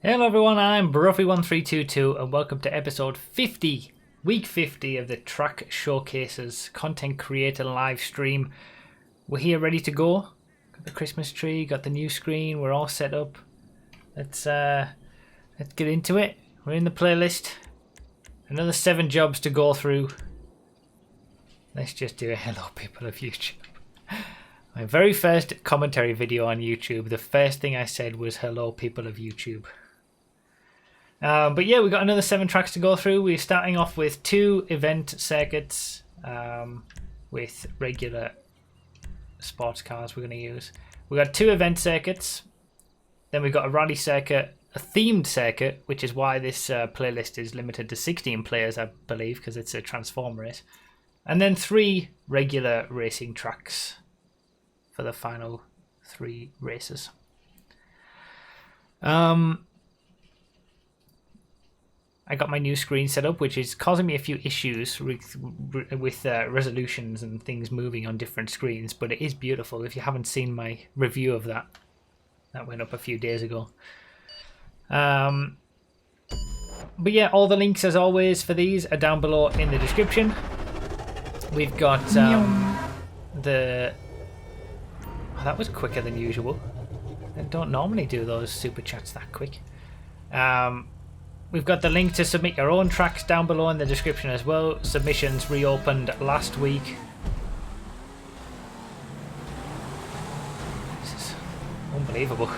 Hello everyone, I'm Bruffy1322 and welcome to episode 50, week 50 of the Track Showcases content creator live stream. We're here ready to go. Got the Christmas tree, got the new screen, we're all set up. Let's get into it. We're in the playlist. Another 7 jobs to go through. Let's just do a hello people of YouTube. My very first commentary video on YouTube, the first thing I said was hello people of YouTube. But yeah, we've got another 7 tracks to go through. We're starting off with 2 event circuits with regular sports cars we're going to use. We've got 2 event circuits. Then we've got a rally circuit, a themed circuit, which is why this playlist is limited to 16 players, I believe, because it's a transform race. And then 3 regular racing tracks for the final 3 races. I got my new screen set up, which is causing me a few issues with resolutions and things moving on different screens, but it is beautiful. If you haven't seen my review of that, that went up a few days ago. But yeah, all the links as always for these are down below in the description. We've got the... Oh, that was quicker than usual. I don't normally do those super chats that quick. We've got the link to submit your own tracks down below in the description as well. Submissions reopened last week. This is unbelievable.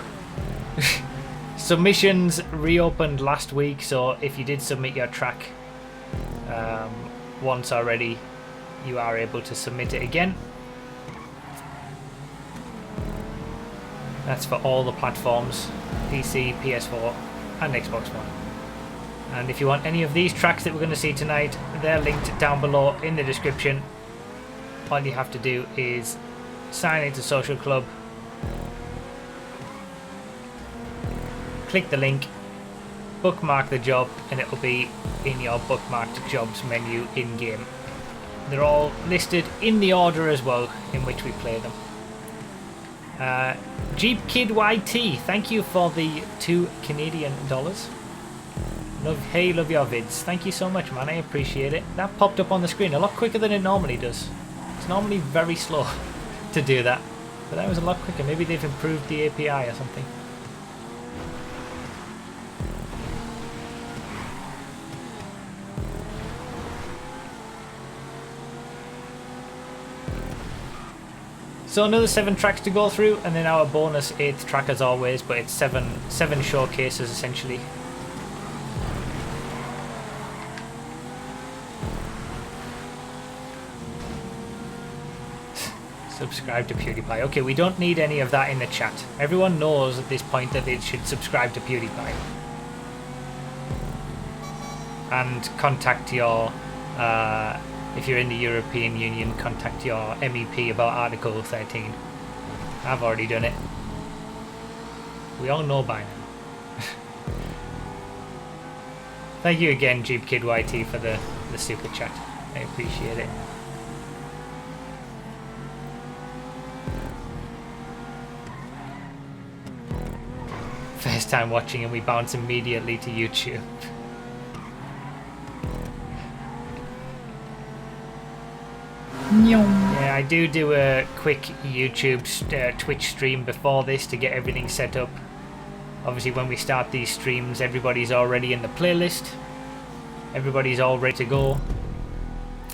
Submissions reopened last week, so if you did submit your track once already, you are able to submit it again. That's for all the platforms, PC, PS4 and Xbox One. And if you want any of these tracks that we're going to see tonight, they're linked down below in the description. All you have to do is sign into Social Club, click the link, bookmark the job, and it will be in your bookmarked jobs menu in-game. They're all listed in the order as well in which we play them. Jeep Kid YT, thank you for the $2 Canadian. Love your vids. Thank you so much, man. I appreciate it. That popped up on the screen a lot quicker than it normally does. It's normally very slow to do that, but that was a lot quicker. Maybe they've improved the API or something. So another 7 tracks to go through, and then our bonus 8th track as always, but it's seven showcases essentially. Subscribe to PewDiePie. Okay, we don't need any of that in the chat. Everyone knows at this point that they should subscribe to PewDiePie. And contact your, if you're in the European Union, contact your MEP about Article 13. I've already done it. We all know by now. Thank you again, Jeep Kid YT, for the super chat. I appreciate it. First time watching and we bounce immediately to YouTube. Yeah, I do a quick YouTube Twitch stream before this to get everything set up. Obviously when we start these streams, everybody's already in the playlist. Everybody's all ready to go.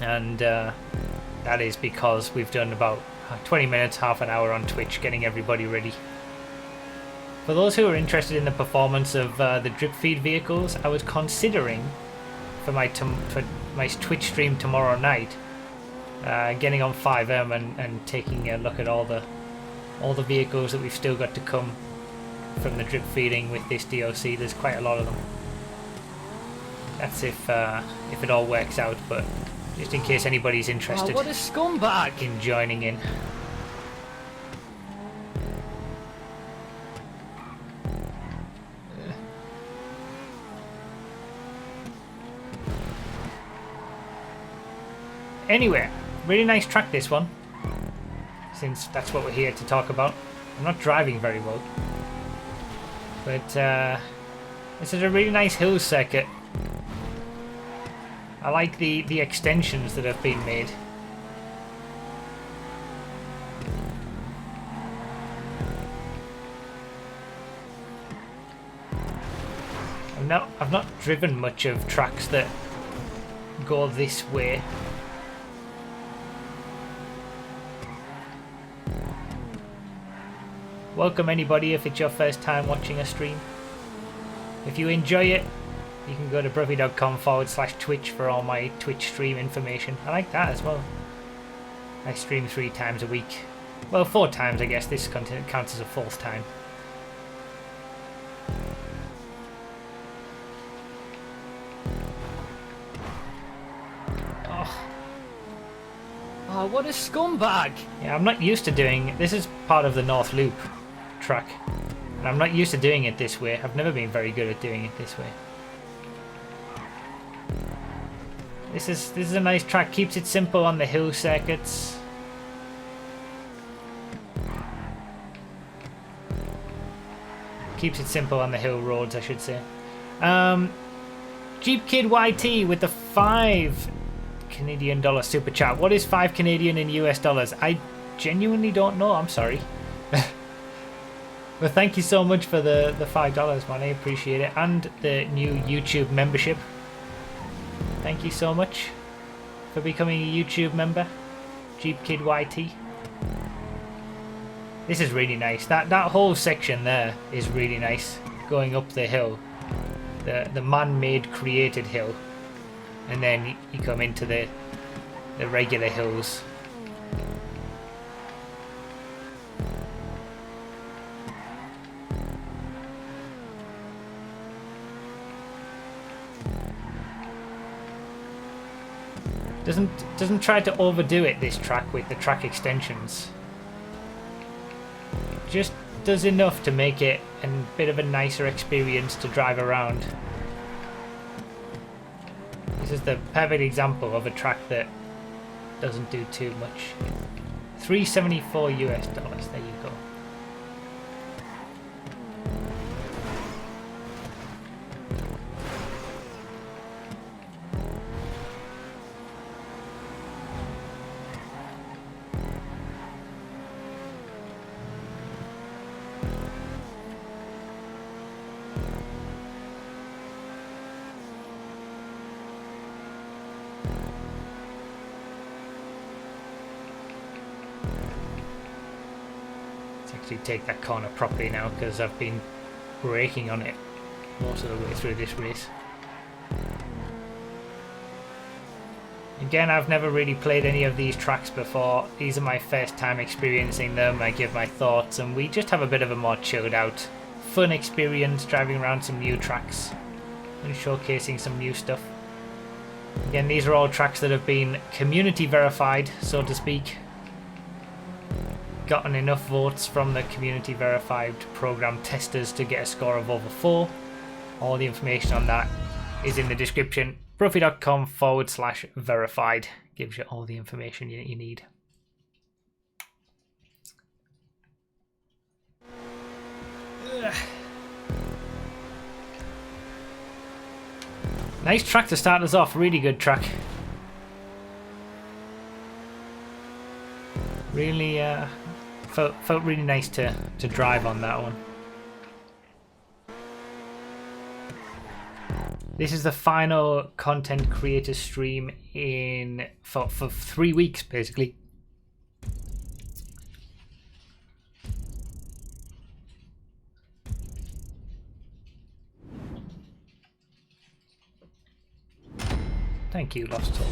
And that is because we've done about 20 minutes, half an hour on Twitch getting everybody ready. For those who are interested in the performance of the drip feed vehicles, I was considering for my Twitch stream tomorrow night, getting on 5M and taking a look at all the vehicles that we've still got to come from the drip feeding with this DLC. There's quite a lot of them. That's if it all works out, but just in case anybody's interested. Oh, what a scumbag! In joining in. Anyway, really nice track this one, since that's what we're here to talk about. I'm not driving very well, but This is a really nice hill circuit. I like the extensions that have been made. I've not driven much of tracks that go this way. Welcome anybody if it's your first time watching a stream. If you enjoy it, you can go to bruffy.com/Twitch for all my Twitch stream information. I like that as well. I stream 3 times a week. Well, 4 times I guess. This content counts as a 4th time. Oh, what a scumbag! Yeah, I'm not used to doing... This is part of the North Loop track. And I'm not used to doing it this way. I've never been very good at doing it this way. This is a nice track. Keeps it simple on the hill circuits. Keeps it simple on the hill roads, I should say. Jeep Kid YT with the 5 Canadian dollar super chat. What is 5 Canadian in US dollars? I genuinely don't know. I'm sorry. But thank you so much for the $5, man. I appreciate it. And the new YouTube membership. Thank you so much for becoming a YouTube member. Jeep Kid YT. This is really nice. That whole section there is really nice. Going up the hill. The man-made created hill. And then you come into the regular hills. Doesn't try to overdo it, this track, with the track extensions. Just does enough to make it a bit of a nicer experience to drive around. This is the perfect example of a track that doesn't do too much. $374 US. There you go. Take that corner properly now because I've been braking on it most of the way through this race. Again, I've never really played any of these tracks before. These are my first time experiencing them. I give my thoughts and we just have a bit of a more chilled out, fun experience driving around some new tracks and showcasing some new stuff. Again, these are all tracks that have been community verified, so to speak. Gotten enough votes from the community verified program testers to get a score of over 4. All the information on that is in the description. Bruffy.com/verified gives you all the information you need. Ugh. Nice track to start us off, really good track. Really felt really nice to drive on that one. This is the final content creator stream for 3 weeks basically. Thank you, Lost Soul.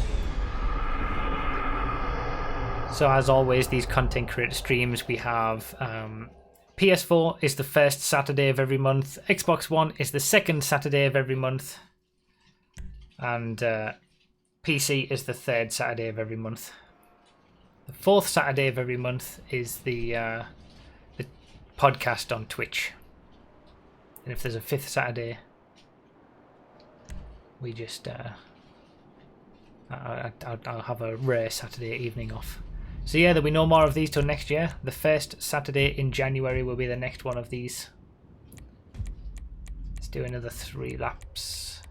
So as always, these content creator streams, we have PS4 is the first Saturday of every month, Xbox One is the second Saturday of every month, and PC is the third Saturday of every month. The fourth Saturday of every month is the podcast on Twitch. And if there's a fifth Saturday, we just I'll have a rare Saturday evening off. So yeah, there'll be no more of these till next year. The first Saturday in January will be the next one of these. do another 3 laps.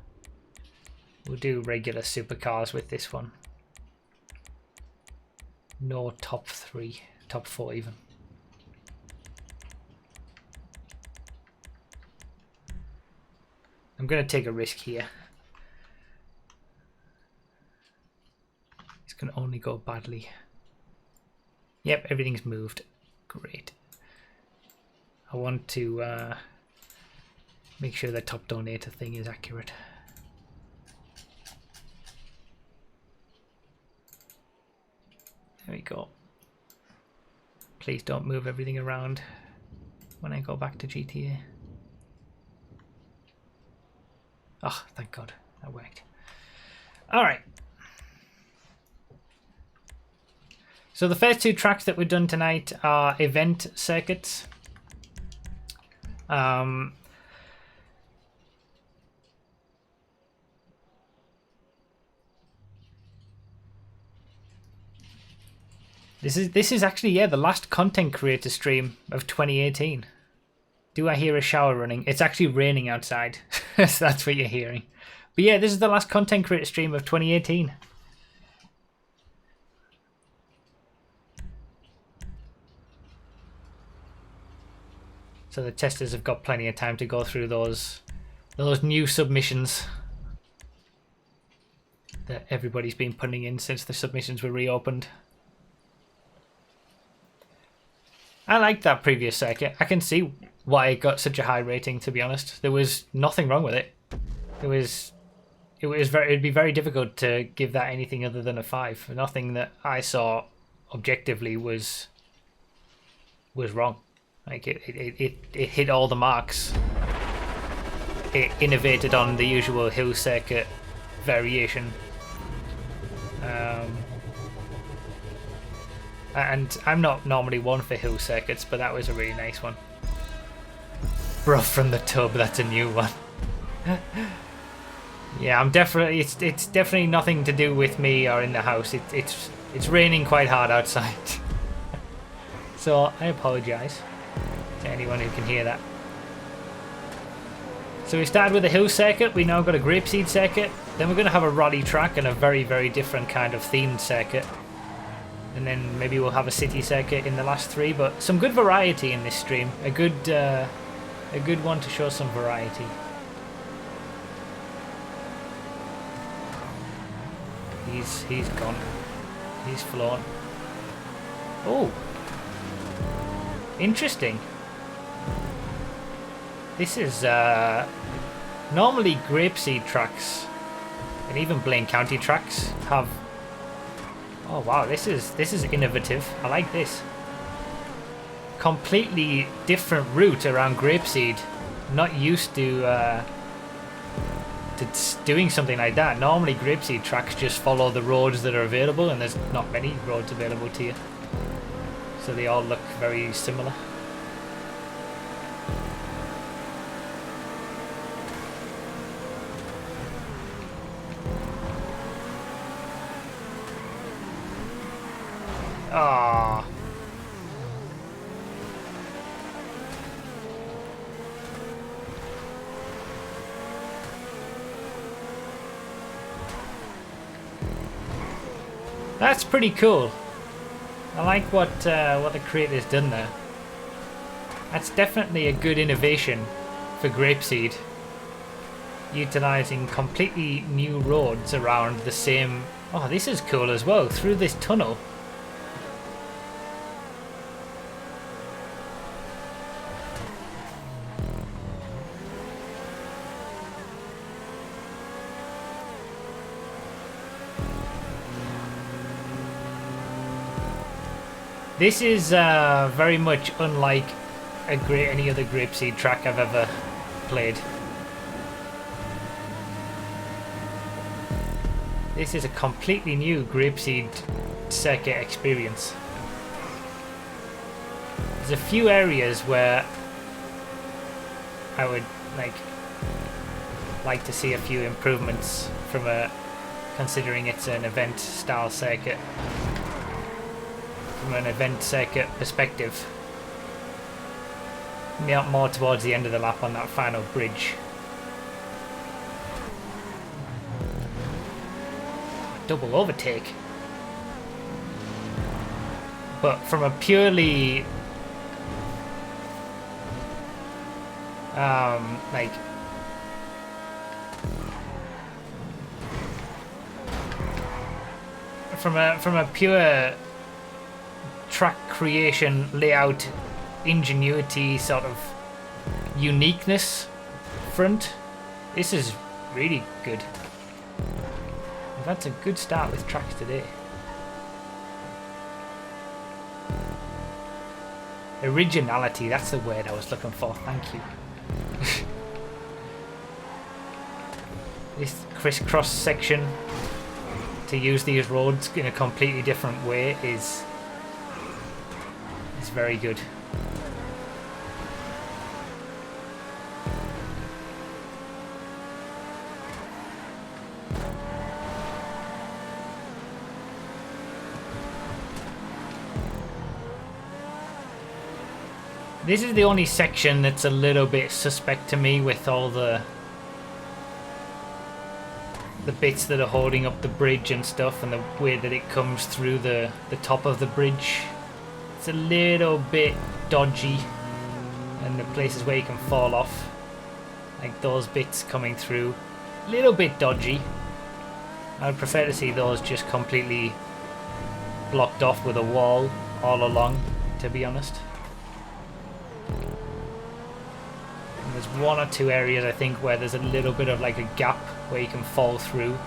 We'll do regular supercars with this one. No top 3, top 4 even. I'm going to take a risk here. This can only go badly. Yep, everything's moved. Great. I want to make sure the top donator thing is accurate. There we go. Please don't move everything around when I go back to GTA. Oh, thank God, that worked. Alright. So the first 2 tracks that we've done tonight are event circuits. This is actually, yeah, the last content creator stream of 2018. Do I hear a shower running? It's actually raining outside. So that's what you're hearing. But yeah, this is the last content creator stream of 2018. So the testers have got plenty of time to go through those new submissions that everybody's been putting in since the submissions were reopened. I liked that previous circuit. I can see why it got such a high rating, to be honest. There was nothing wrong with it. It'd be very difficult to give that anything other than a 5. Nothing that I saw objectively was wrong. Like it hit all the marks. It innovated on the usual hill circuit variation. And I'm not normally one for hill circuits, but that was a really nice one. Bruh from the tub, that's a new one. Yeah, I'm definitely. It's definitely nothing to do with me or in the house. It's raining quite hard outside. So I apologise to anyone who can hear that. So we started with a hill circuit. We now got a grapeseed circuit. Then we're going to have a rally track and a very, very different kind of themed circuit. And then maybe we'll have a city circuit in the last 3. But some good variety in this stream. A good one to show some variety. He's gone. He's flown. Oh, interesting. This is normally grapeseed tracks and even Blaine County tracks have. Oh wow, this is innovative. I like this. Completely different route around grapeseed. Not used to doing something like that. Normally grapeseed tracks just follow the roads that are available, and there's not many roads available to you. So they all look very similar. Ah. That's pretty cool. I like what the creator's done there. That's definitely a good innovation for Grapeseed. Utilising completely new roads around the same... Oh, this is cool as well, through this tunnel. This is very much unlike any other Grapeseed track I've ever played. This is a completely new Grapeseed circuit experience. There's a few areas where I would like to see a few improvements from considering it's an event style circuit. From an event circuit perspective. More towards the end of the lap on that final bridge. double overtake. But from a purely like from a pure track creation, layout, ingenuity, sort of uniqueness front, this is really good. That's a good start with tracks today. Originality, that's the word I was looking for, thank you. This crisscross section, to use these roads in a completely different way is very good. This is the only section that's a little bit suspect to me, with all the bits that are holding up the bridge and stuff, and the way that it comes through the top of the bridge. It's a little bit dodgy, and the places where you can fall off, like those bits coming through, a little bit dodgy. I would prefer to see those just completely blocked off with a wall all along, to be honest. And there's one or two areas I think where there's a little bit of like a gap where you can fall through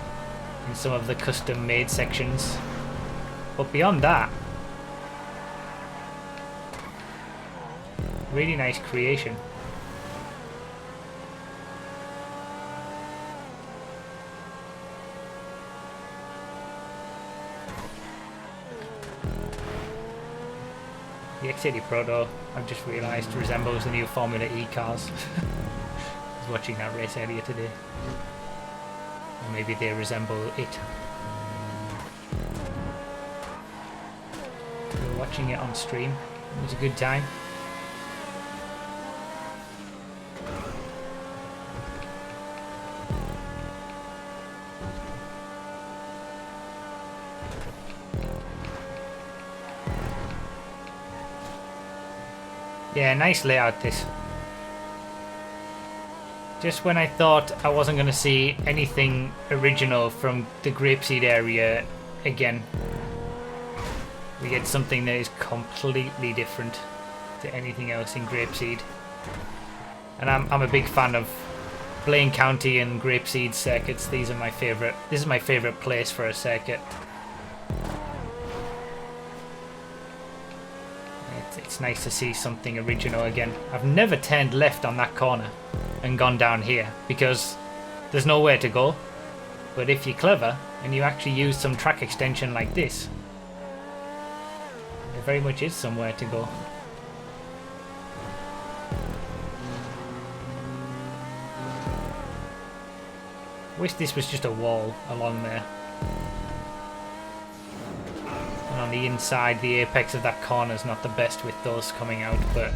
in some of the custom made sections, but beyond that, really nice creation. The X80 Proto, I've just realised, resembles the new Formula E cars. I was watching that race earlier today. Or maybe they resemble it. We were watching it on stream. It was a good time. Yeah, nice layout this. Just when I thought I wasn't going to see anything original from the Grapeseed area again, we get something that is completely different to anything else in Grapeseed. And I'm a big fan of Blaine County and Grapeseed circuits. These are my favourite. This is my favourite place for a circuit. It's nice to see something original again. I've never turned left on that corner and gone down here because there's nowhere to go. But if you're clever and you actually use some track extension like this, there very much is somewhere to go. Wish this was just a wall along there. And on the inside, the apex of that corner is not the best with those coming out, but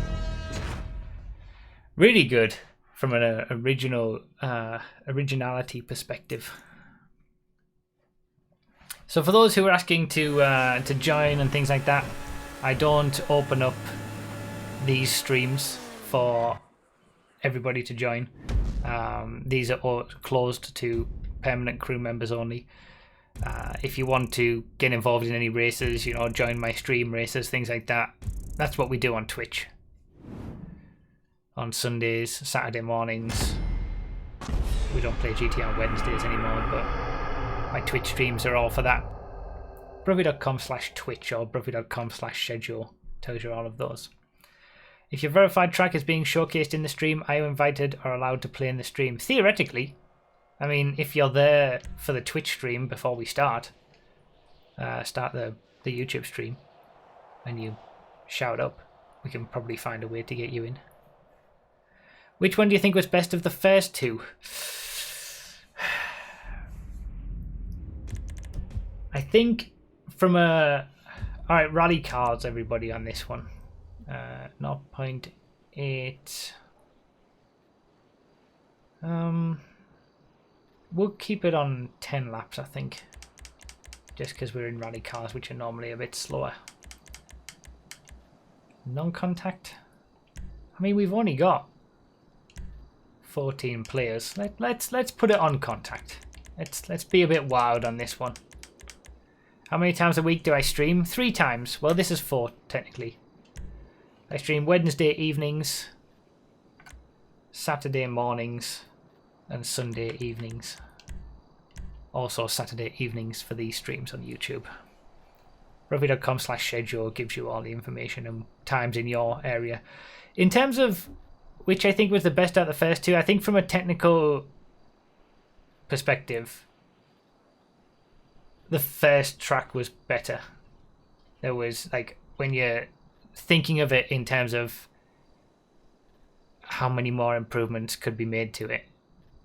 really good from an originality perspective. So for those who are asking to join and things like that, I don't open up these streams for everybody to join. These are all closed to permanent crew members only. If you want to get involved in any races, you know, join my stream races, things like that, that's what we do on Twitch. On Sundays, Saturday mornings. We don't play GT on Wednesdays anymore, but my Twitch streams are all for that. Brovie.com/Twitch or Brovie.com/schedule tells you all of those. If your verified track is being showcased in the stream, are you invited or allowed to play in the stream? Theoretically. I mean, if you're there for the Twitch stream before we start the YouTube stream, and you shout up, we can probably find a way to get you in. Which one do you think was best of the first two? I think from a... Alright, rally cars, everybody, on this one. 0.8. We'll keep it on 10 laps, I think. just because we're in rally cars, which are normally a bit slower. Non-contact. I mean, we've only got 14 players. Let's put it on contact. Let's be a bit wild on this one. How many times a week do I stream? 3 times. Well, this is 4 technically. I stream Wednesday evenings, Saturday mornings, and Sunday evenings. Also Saturday evenings for these streams on YouTube. Ruffy.com/schedule gives you all the information and times in your area. In terms of which I think was the best out of the first 2, I think from a technical perspective, the first track was better. There was, like, when you're thinking of it in terms of how many more improvements could be made to it,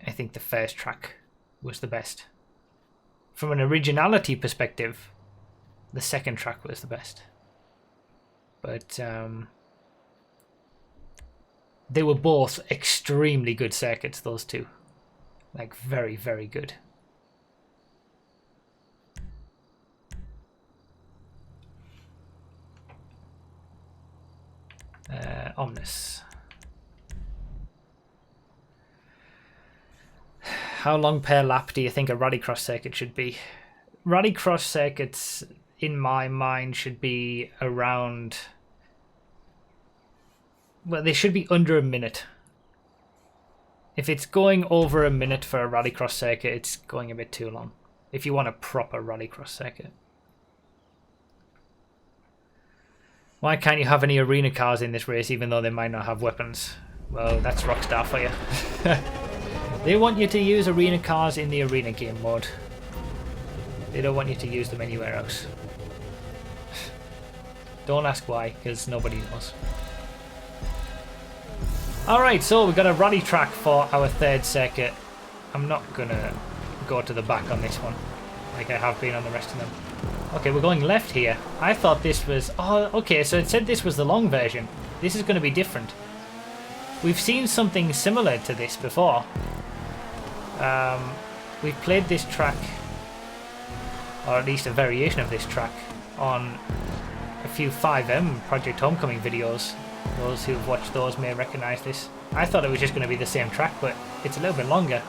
I think the first track was the best. From an originality perspective, the second track was the best. But they were both extremely good circuits, those two. Like, very, very good. Omnis. How long per lap do you think a rallycross circuit should be? Rallycross circuits, in my mind, should be around... Well, they should be under a minute. If it's going over a minute for a rallycross circuit, it's going a bit too long. If you want a proper rallycross circuit. Why can't you have any arena cars in this race even though they might not have weapons? Well, that's Rockstar for you. They want you to use arena cars in the arena game mode. They don't want you to use them anywhere else. Don't ask why, because nobody knows. Alright, so we've got a rally track for our third circuit. I'm not going to go to the back on this one, like I have been on the rest of them. Okay, we're going left here. I thought this was... Oh, okay, so it said this was the long version. This is going to be different. We've seen something similar to this before. We've played this track, or at least a variation of this track, on a few 5M Project Homecoming videos. Those who've watched those may recognise this. I thought it was just going to be the same track, but it's a little bit longer.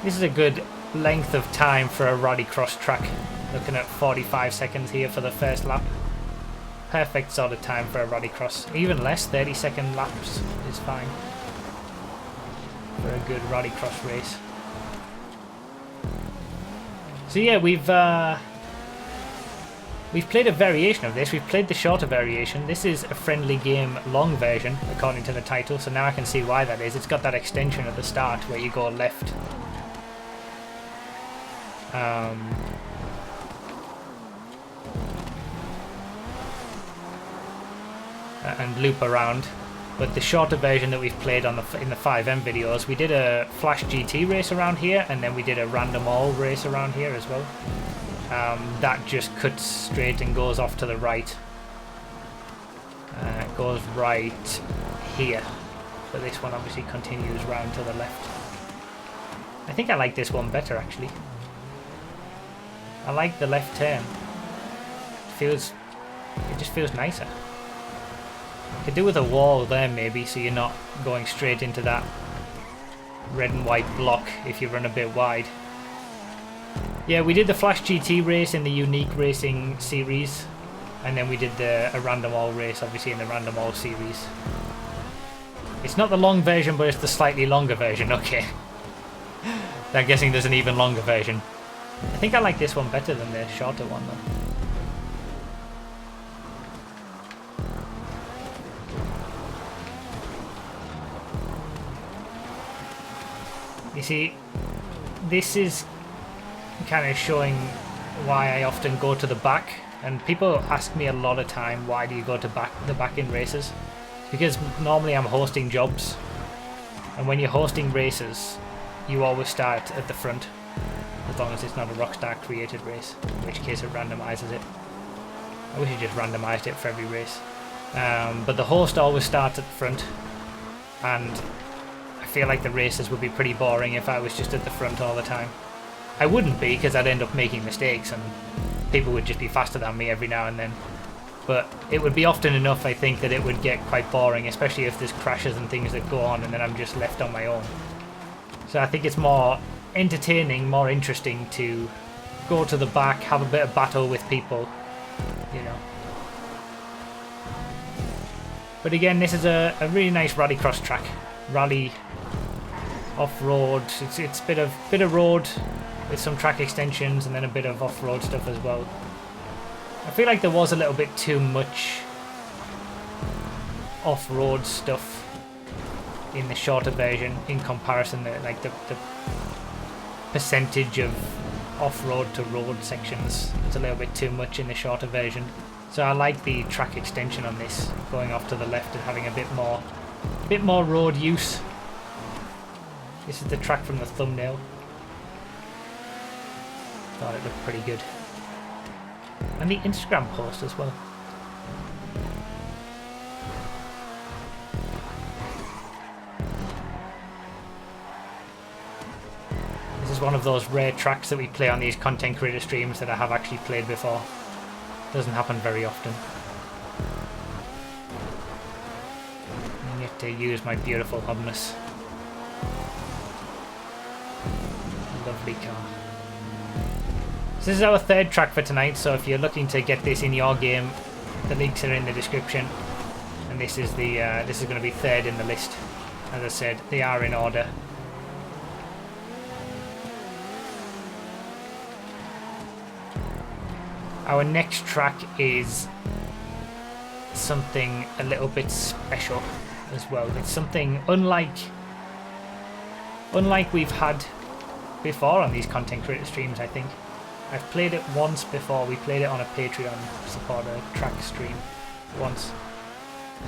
This is a good length of time for a rallycross track. Looking at 45 seconds here for the first lap. Perfect sort of time for a rallycross. Even less, 30-second laps is fine for a good rallycross race. So yeah, we've played a variation of this. We've played the shorter variation. This is a friendly game long version, according to the title, so now I can see why that is. It's got that extension at the start where you go left. And loop around. But the shorter version that we've played on in the 5M videos, we did a Flash GT race around here, and then we did a Random All race around here as well. That just cuts straight and goes off to the right. It goes right here. But this one obviously continues round to the left. I think I like this one better, actually. I like the left turn. It just feels nicer. Could do with a wall there maybe, so you're not going straight into that red and white block if you run a bit wide. Yeah, we did the Flash GT race in the Unique Racing series, and then we did a Random All race obviously in the Random All series. It's not the long version, but it's the slightly longer version. Okay. I'm guessing there's an even longer version. I think I like this one better than the shorter one though. You see, this is kind of showing why I often go to the back, and people ask me a lot of time, why do you go to the back in races? Because normally I'm hosting jobs, and when you're hosting races, you always start at the front, as long as it's not a Rockstar created race, in which case it randomizes it. I wish it just randomized it for every race. But the host always starts at the front, and I feel like the races would be pretty boring if I was just at the front all the time. I wouldn't be, because I'd end up making mistakes and people would just be faster than me every now and then. But it would be often enough, I think, that it would get quite boring, especially if there's crashes and things that go on and then I'm just left on my own. So I think it's more entertaining, more interesting to go to the back, have a bit of battle with people, you know. But again, this is a really nice rallycross track. Rally, off-road, it's a bit of road with some track extensions and then a bit of off-road stuff as well. I feel like there was a little bit too much off-road stuff in the shorter version in comparison to like the percentage of off-road to road sections. It's a little bit too much in the shorter version. So I like the track extension on this, going off to the left and having a bit more road use. This is the track from the thumbnail. Thought it looked pretty good. And the Instagram post as well. This is one of those rare tracks that we play on these content creator streams that I have actually played before. Doesn't happen very often. I get to use my beautiful Omnus. Lovely car. So this is our third track for tonight, so if you're looking to get this in your game, the links are in the description. And this is going to be third in the list. As I said, they are in order. Our next track is something a little bit special as well. It's something unlike we've had before on these content creator streams, I think. I've played it once before. We played it on a Patreon supporter track stream once.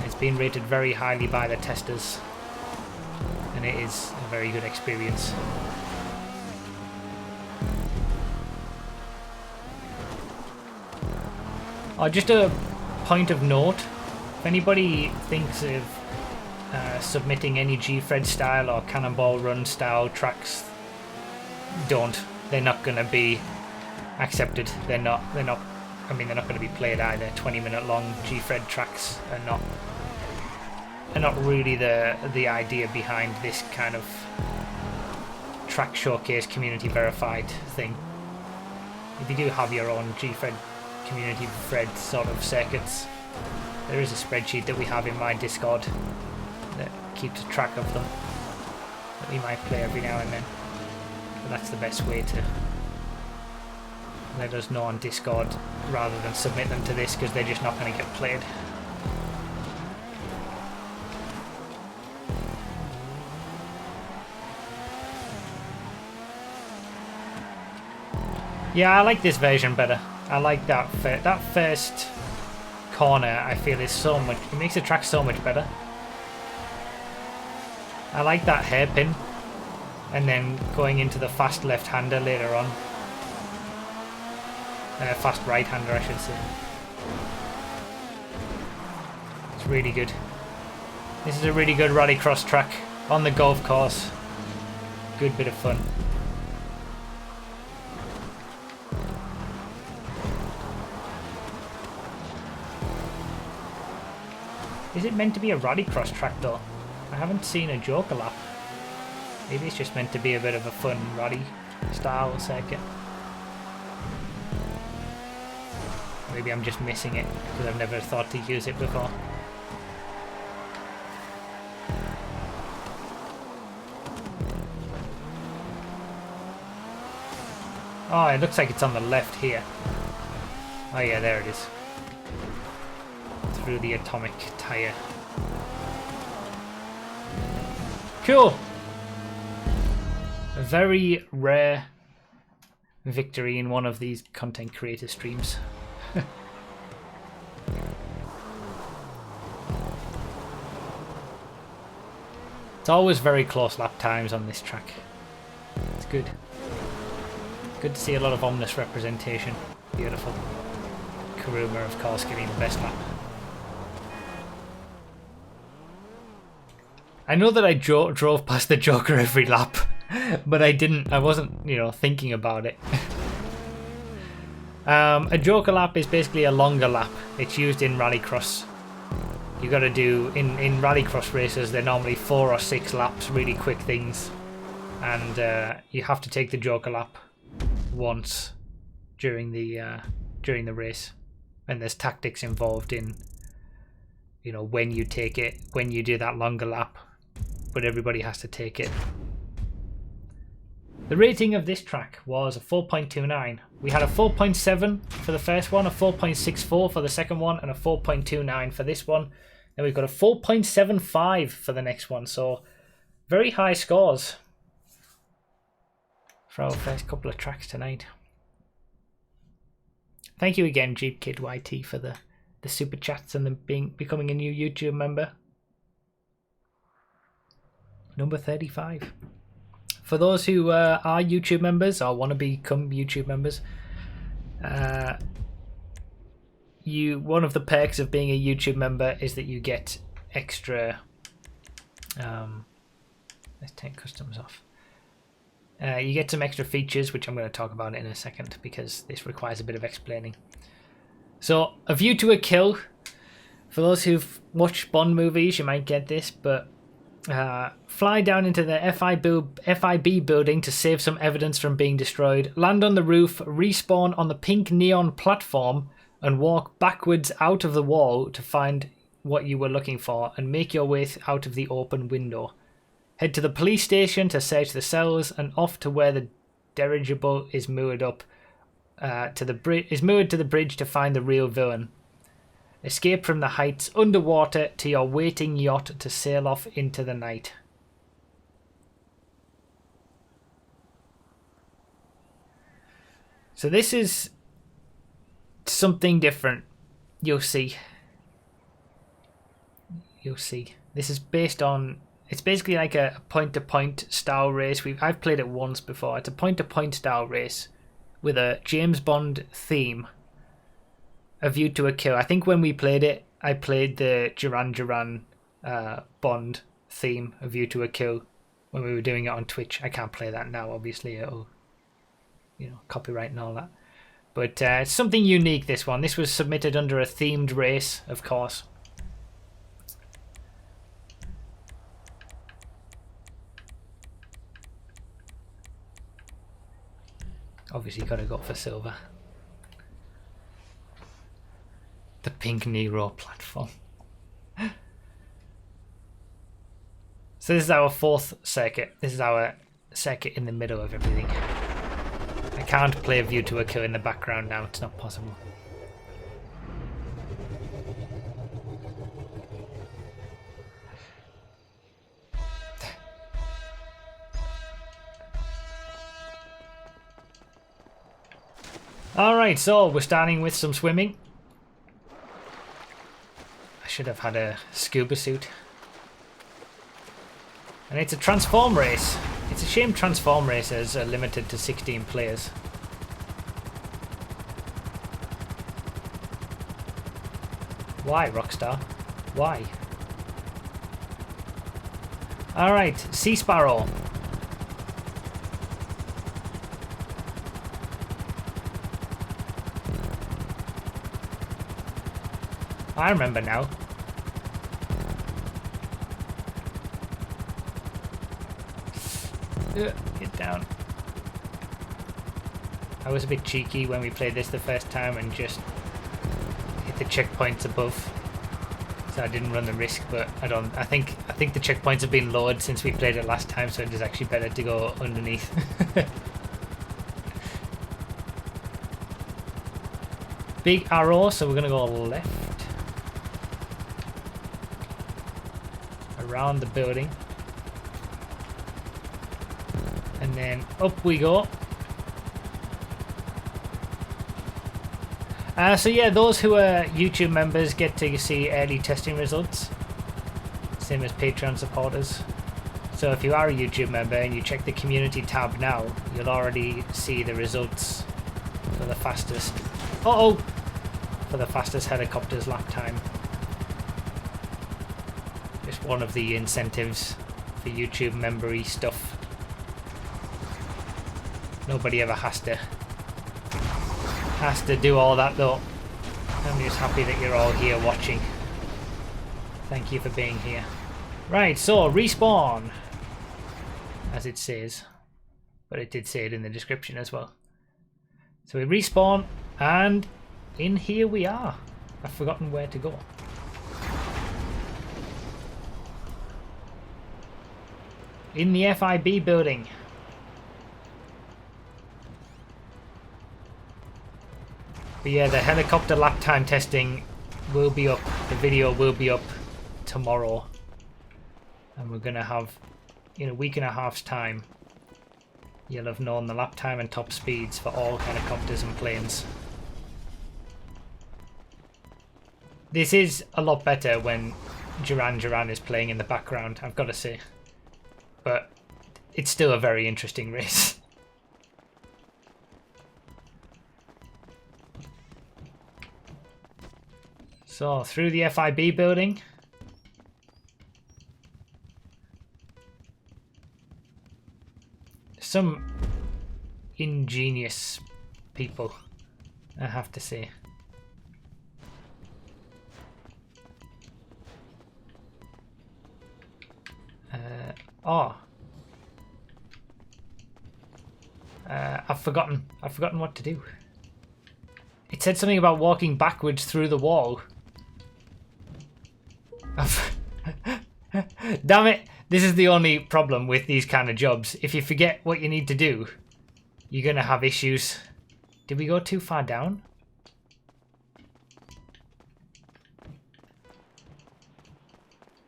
It's been rated very highly by the testers, and it is a very good experience. Just a point of note, if anybody thinks of submitting any Gfred style or Cannonball Run style tracks, don't. They're not going to be accepted. They're not going to be played either. 20-minute long Gfred tracks are not really the idea behind this kind of track showcase community verified thing. If you do have your own Gfred community Fred sort of circuits, there is a spreadsheet that we have in my Discord that keeps track of them, that we might play every now and then. But that's the best way to let us know on Discord rather than submit them to this, because they're just not going to get played. Yeah, I like this version better. I like that first corner. I feel is so much. It makes the track so much better. I like that hairpin, and then going into the fast left-hander later on. Fast right-hander, I should say. It's really good. This is a really good rallycross track on the golf course. Good bit of fun. Is it meant to be a rallycross track though? I haven't seen a Joker lap. Maybe it's just meant to be a bit of a fun rally style circuit. Maybe I'm just missing it because I've never thought to use it before. Oh, it looks like it's on the left here. Oh yeah, there it is. Through the atomic tire. Cool! A very rare victory in one of these content creator streams. It's always very close lap times on this track. It's good. Good to see a lot of Omnus representation. Beautiful. Kuruma, of course, getting the best lap. I know that I drove past the Joker every lap, but I wasn't, thinking about it. A Joker lap is basically a longer lap. It's used in rallycross. You got to do, in rallycross races, they're normally 4 or 6 laps, really quick things. And you have to take the Joker lap once during the race. And there's tactics involved in, when you take it, when you do that longer lap. But everybody has to take it. The rating of this track was a 4.29. We had a 4.7 for the first one, a 4.64 for the second one, and a 4.29 for this one. Then we've got a 4.75 for the next one. So very high scores for our first couple of tracks tonight. Thank you again, Jeep Kid YT, for the super chats and becoming a new YouTube member. Number 35. For those who are YouTube members or want to become YouTube members, one of the perks of being a YouTube member is that you get extra. Let's take customs off. You get some extra features, which I'm going to talk about in a second because this requires a bit of explaining. So, A View to a Kill. For those who've watched Bond movies, you might get this, but fly down into the FIB building to save some evidence from being destroyed, land on the roof, respawn on the pink neon platform, and walk backwards out of the wall to find what you were looking for, and make your way out of the open window. Head to the police station to search the cells, and off to where the dirigible is moored up to the bridge to find the real villain. Escape from the heights underwater to your waiting yacht to sail off into the night. So this is something different. You'll see. This is based on... It's basically like a point-to-point style race. I've played it once before. It's a point-to-point style race with a James Bond theme. A View to a Kill. I think when we played it, I played the Duran Duran Bond theme, A View to a Kill, when we were doing it on Twitch. I can't play that now, obviously. It'll, copyright and all that. But it's something unique, this one. This was submitted under a themed race, of course. Obviously, got to go for silver. The pink Nero platform. So this is our 4th circuit. This is our circuit in the middle of everything. I can't play A View to a Kill in the background now. It's not possible. Alright, so we're starting with some swimming. I should have had a scuba suit. And it's a transform race. It's a shame transform races are limited to 16 players. Why, Rockstar? Why? Alright, Sea Sparrow. I remember now. Get down. I was a bit cheeky when we played this the first time and just hit the checkpoints above, so I didn't run the risk. But I think the checkpoints have been lowered since we played it last time, so it is actually better to go underneath. Big arrow, so we're gonna go left around the building. And then up we go. So yeah, those who are YouTube members get to see early testing results. Same as Patreon supporters. So if you are a YouTube member and you check the community tab now, you'll already see the results for the fastest... for the fastest helicopters lap time. Just one of the incentives for YouTube memory stuff. Nobody ever has to do all that though. I'm just happy that you're all here watching. Thank you for being here. Right, so respawn, as it says, but it did say it in the description as well. So we respawn, and in here we are. I've forgotten where to go. In the FIB building. But yeah, the helicopter lap time testing will be up. The video will be up tomorrow. And we're going to have, in a week and a half's time, you'll have known the lap time and top speeds for all helicopters and planes. This is a lot better when Duran Duran is playing in the background, I've got to say. But it's still a very interesting race. So, through the FIB building. Some ingenious people, I have to say. I've forgotten what to do. It said something about walking backwards through the wall. Damn it! This is the only problem with these kind of jobs. If you forget what you need to do, you're gonna have issues. Did we go too far down?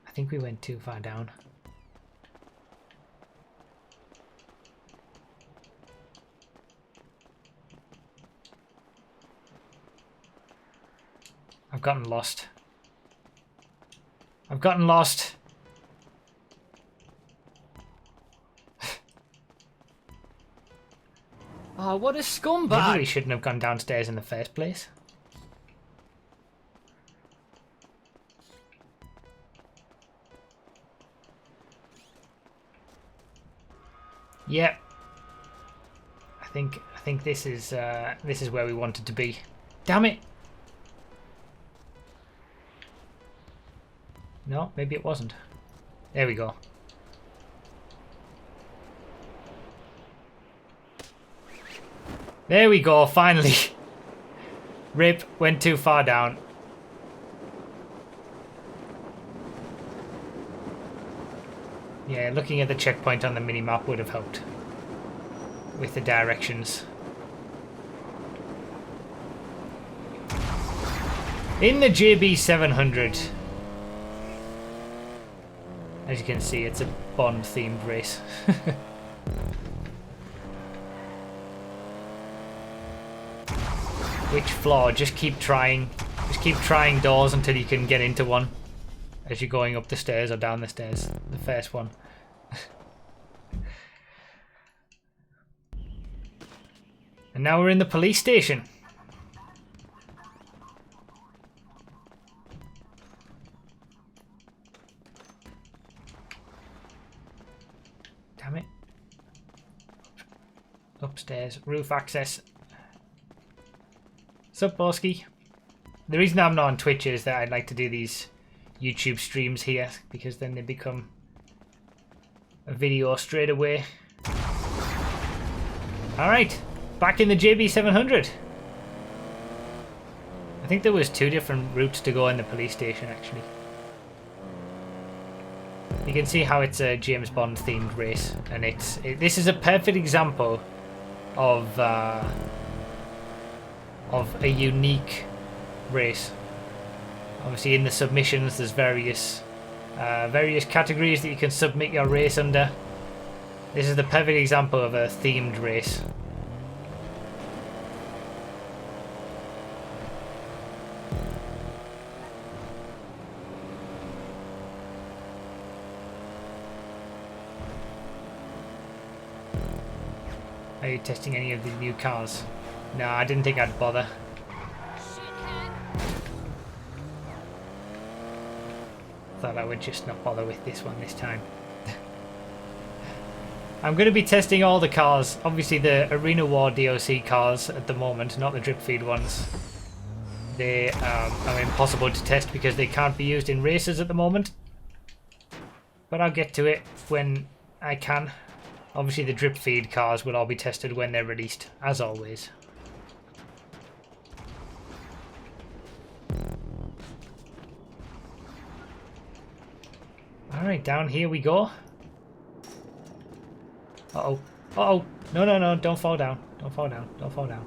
I think we went too far down. I've gotten lost. I've gotten lost. Oh, what a scumbag! Maybe we shouldn't have gone downstairs in the first place. Yep. I think this is where we wanted to be. Damn it! No, maybe it wasn't. There we go. There we go, finally. Rip, went too far down. Yeah, looking at the checkpoint on the minimap would have helped with the directions. In the JB700, as you can see, it's a Bond themed race. Which floor? Just keep trying. Just keep trying doors until you can get into one. As you're going up the stairs or down the stairs. The first one. And now we're in the police station. Damn it. Upstairs. Roof access. Sup, Boski? The reason I'm not on Twitch is that I'd like to do these YouTube streams here, because then they become a video straight away. Alright, back in the JB700. I think there was 2 different routes to go in the police station, actually. You can see how it's a James Bond themed race, and this is a perfect example of a unique race. Obviously, in the submissions, there's various categories that you can submit your race under. This is the perfect example of a themed race. Are you testing any of the new cars? No, I didn't think I'd bother. Thought I would just not bother with this one this time. I'm going to be testing all the cars. Obviously the Arena War DLC cars at the moment, not the drip feed ones. They are impossible to test because they can't be used in races at the moment. But I'll get to it when I can. Obviously the drip feed cars will all be tested when they're released, as always. Alright, down here we go. Uh-oh. Uh-oh. No, no, no. Don't fall down. Don't fall down. Don't fall down.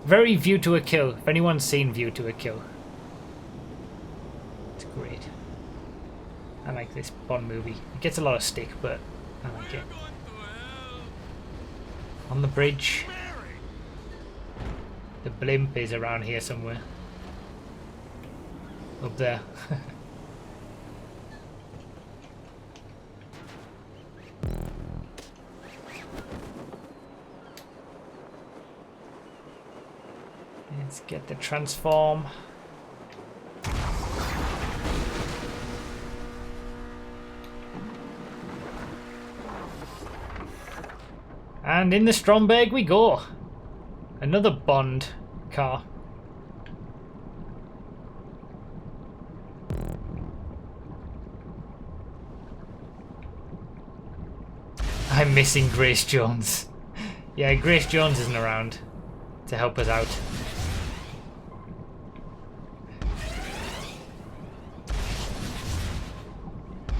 Very View to a Kill. If anyone's seen View to a Kill. It's great. I like this Bond movie. It gets a lot of stick, but I like it. On the bridge. The blimp is around here somewhere. Up there. Let's get the transform. And in the Stromberg we go. Another Bond car. I'm missing Grace Jones. Yeah, Grace Jones isn't around to help us out.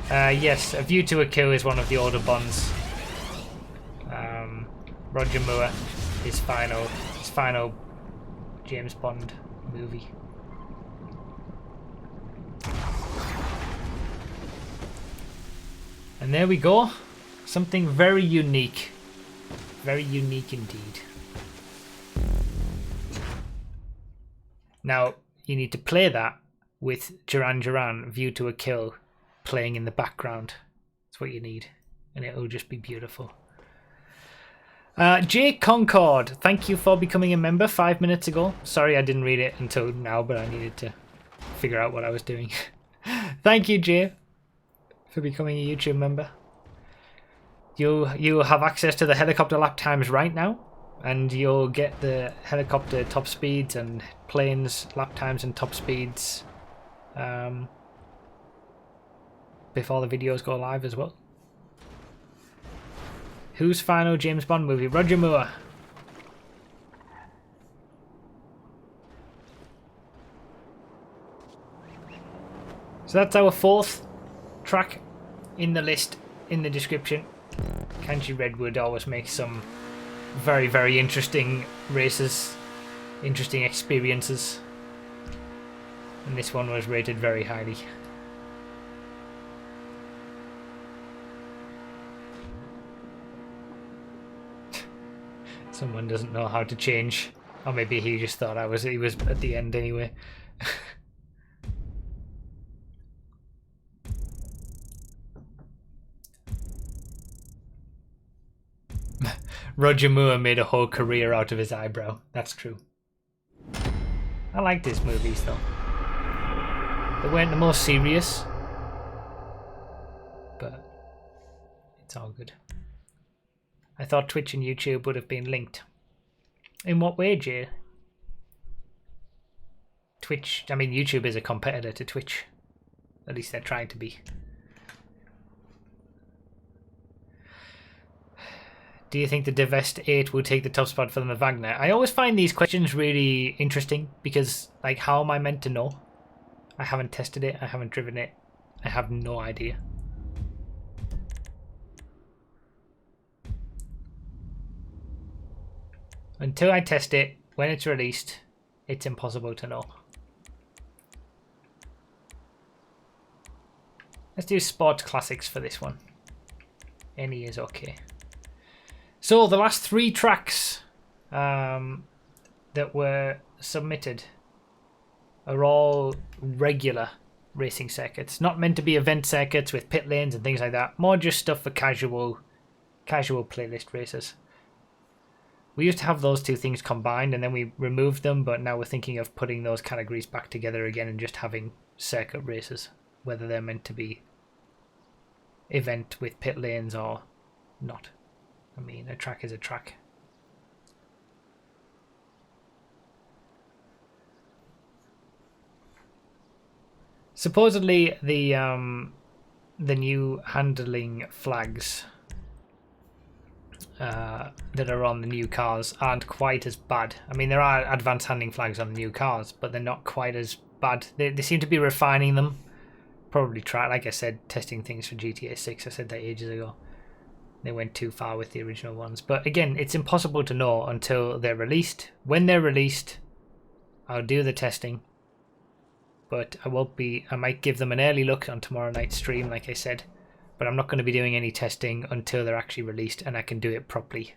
Yes, A View to a Kill is one of the older Bonds. Roger Moore, his final James Bond movie. And there we go. Something very unique. Very unique indeed. Now, you need to play that with Duran Duran, View to a Kill, playing in the background. That's what you need. And it'll just be beautiful. Jake Concord, thank you for becoming a member 5 minutes ago. Sorry I didn't read it until now, but I needed to figure out what I was doing. Thank you, Jay, for becoming a YouTube member. You have access to the helicopter lap times right now, and you'll get the helicopter top speeds and planes lap times and top speeds before the videos go live as well. Whose final James Bond movie? Roger Moore. So that's our 4th track in the list in the description. Kanji Redwood always makes some very, very interesting races, interesting experiences. And this one was rated very highly. Someone doesn't know how to change, or maybe he just thought he was at the end anyway. Roger Moore made a whole career out of his eyebrow. That's true. I like his movies though. They weren't the most serious, but it's all good. I thought Twitch and YouTube would have been linked. In what way, Jay? Twitch, I mean YouTube is a competitor to Twitch. At least they're trying to be. Do you think the Divest 8 will take the top spot for the Wagner? I always find these questions really interesting because, like, how am I meant to know? I haven't tested it, I haven't driven it, I have no idea. Until I test it, when it's released, it's impossible to know. Let's do Sport Classics for this one. Any is okay. So the last 3 tracks that were submitted are all regular racing circuits. Not meant to be event circuits with pit lanes and things like that. More just stuff for casual playlist races. We used to have those 2 things combined and then we removed them, but now we're thinking of putting those categories back together again and just having circuit races, whether they're meant to be event with pit lanes or not. I mean, a track is a track. Supposedly the new handling flags that are on the new cars aren't quite as bad. I mean, there are advanced handling flags on the new cars, but they're not quite as bad. They seem to be refining them. Probably try, like I said, testing things for GTA 6. I said that ages ago. They went too far with the original ones. But again, it's impossible to know until they're released. When they're released, I'll do the testing. But I might give them an early look on tomorrow night's stream, like I said. But I'm not going to be doing any testing until they're actually released and I can do it properly.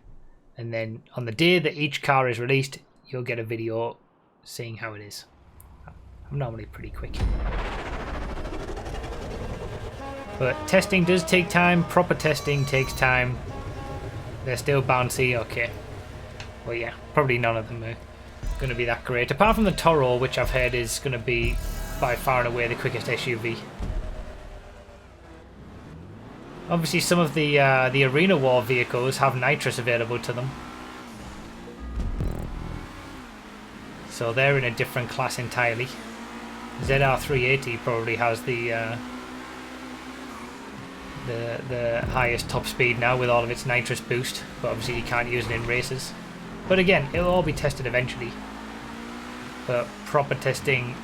And then on the day that each car is released, you'll get a video seeing how it is. I'm normally pretty quick. But testing does take time. Proper testing takes time. They're still bouncy. Okay. Well, yeah, probably none of them are going to be that great. Apart from the Toro, which I've heard is going to be by far and away the quickest SUV. Obviously, some of the Arena War vehicles have nitrous available to them. So they're in a different class entirely. ZR380 probably has the highest top speed now with all of its nitrous boost, but obviously you can't use it in races. But again, it'll all be tested eventually. But proper testing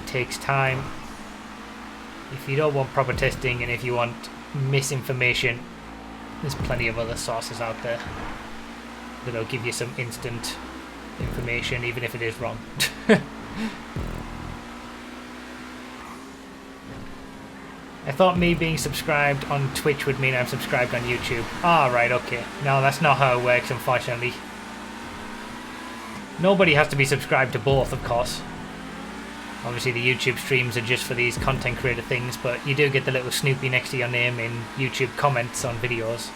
takes time. If you don't want proper testing and if you want misinformation, there's plenty of other sources out there that'll give you some instant information, even if it is wrong. I thought me being subscribed on Twitch would mean I'm subscribed on YouTube. Ah, right, okay. No, that's not how it works, unfortunately. Nobody has to be subscribed to both, of course. Obviously, the YouTube streams are just for these content creator things, but you do get the little Snoopy next to your name in YouTube comments on videos.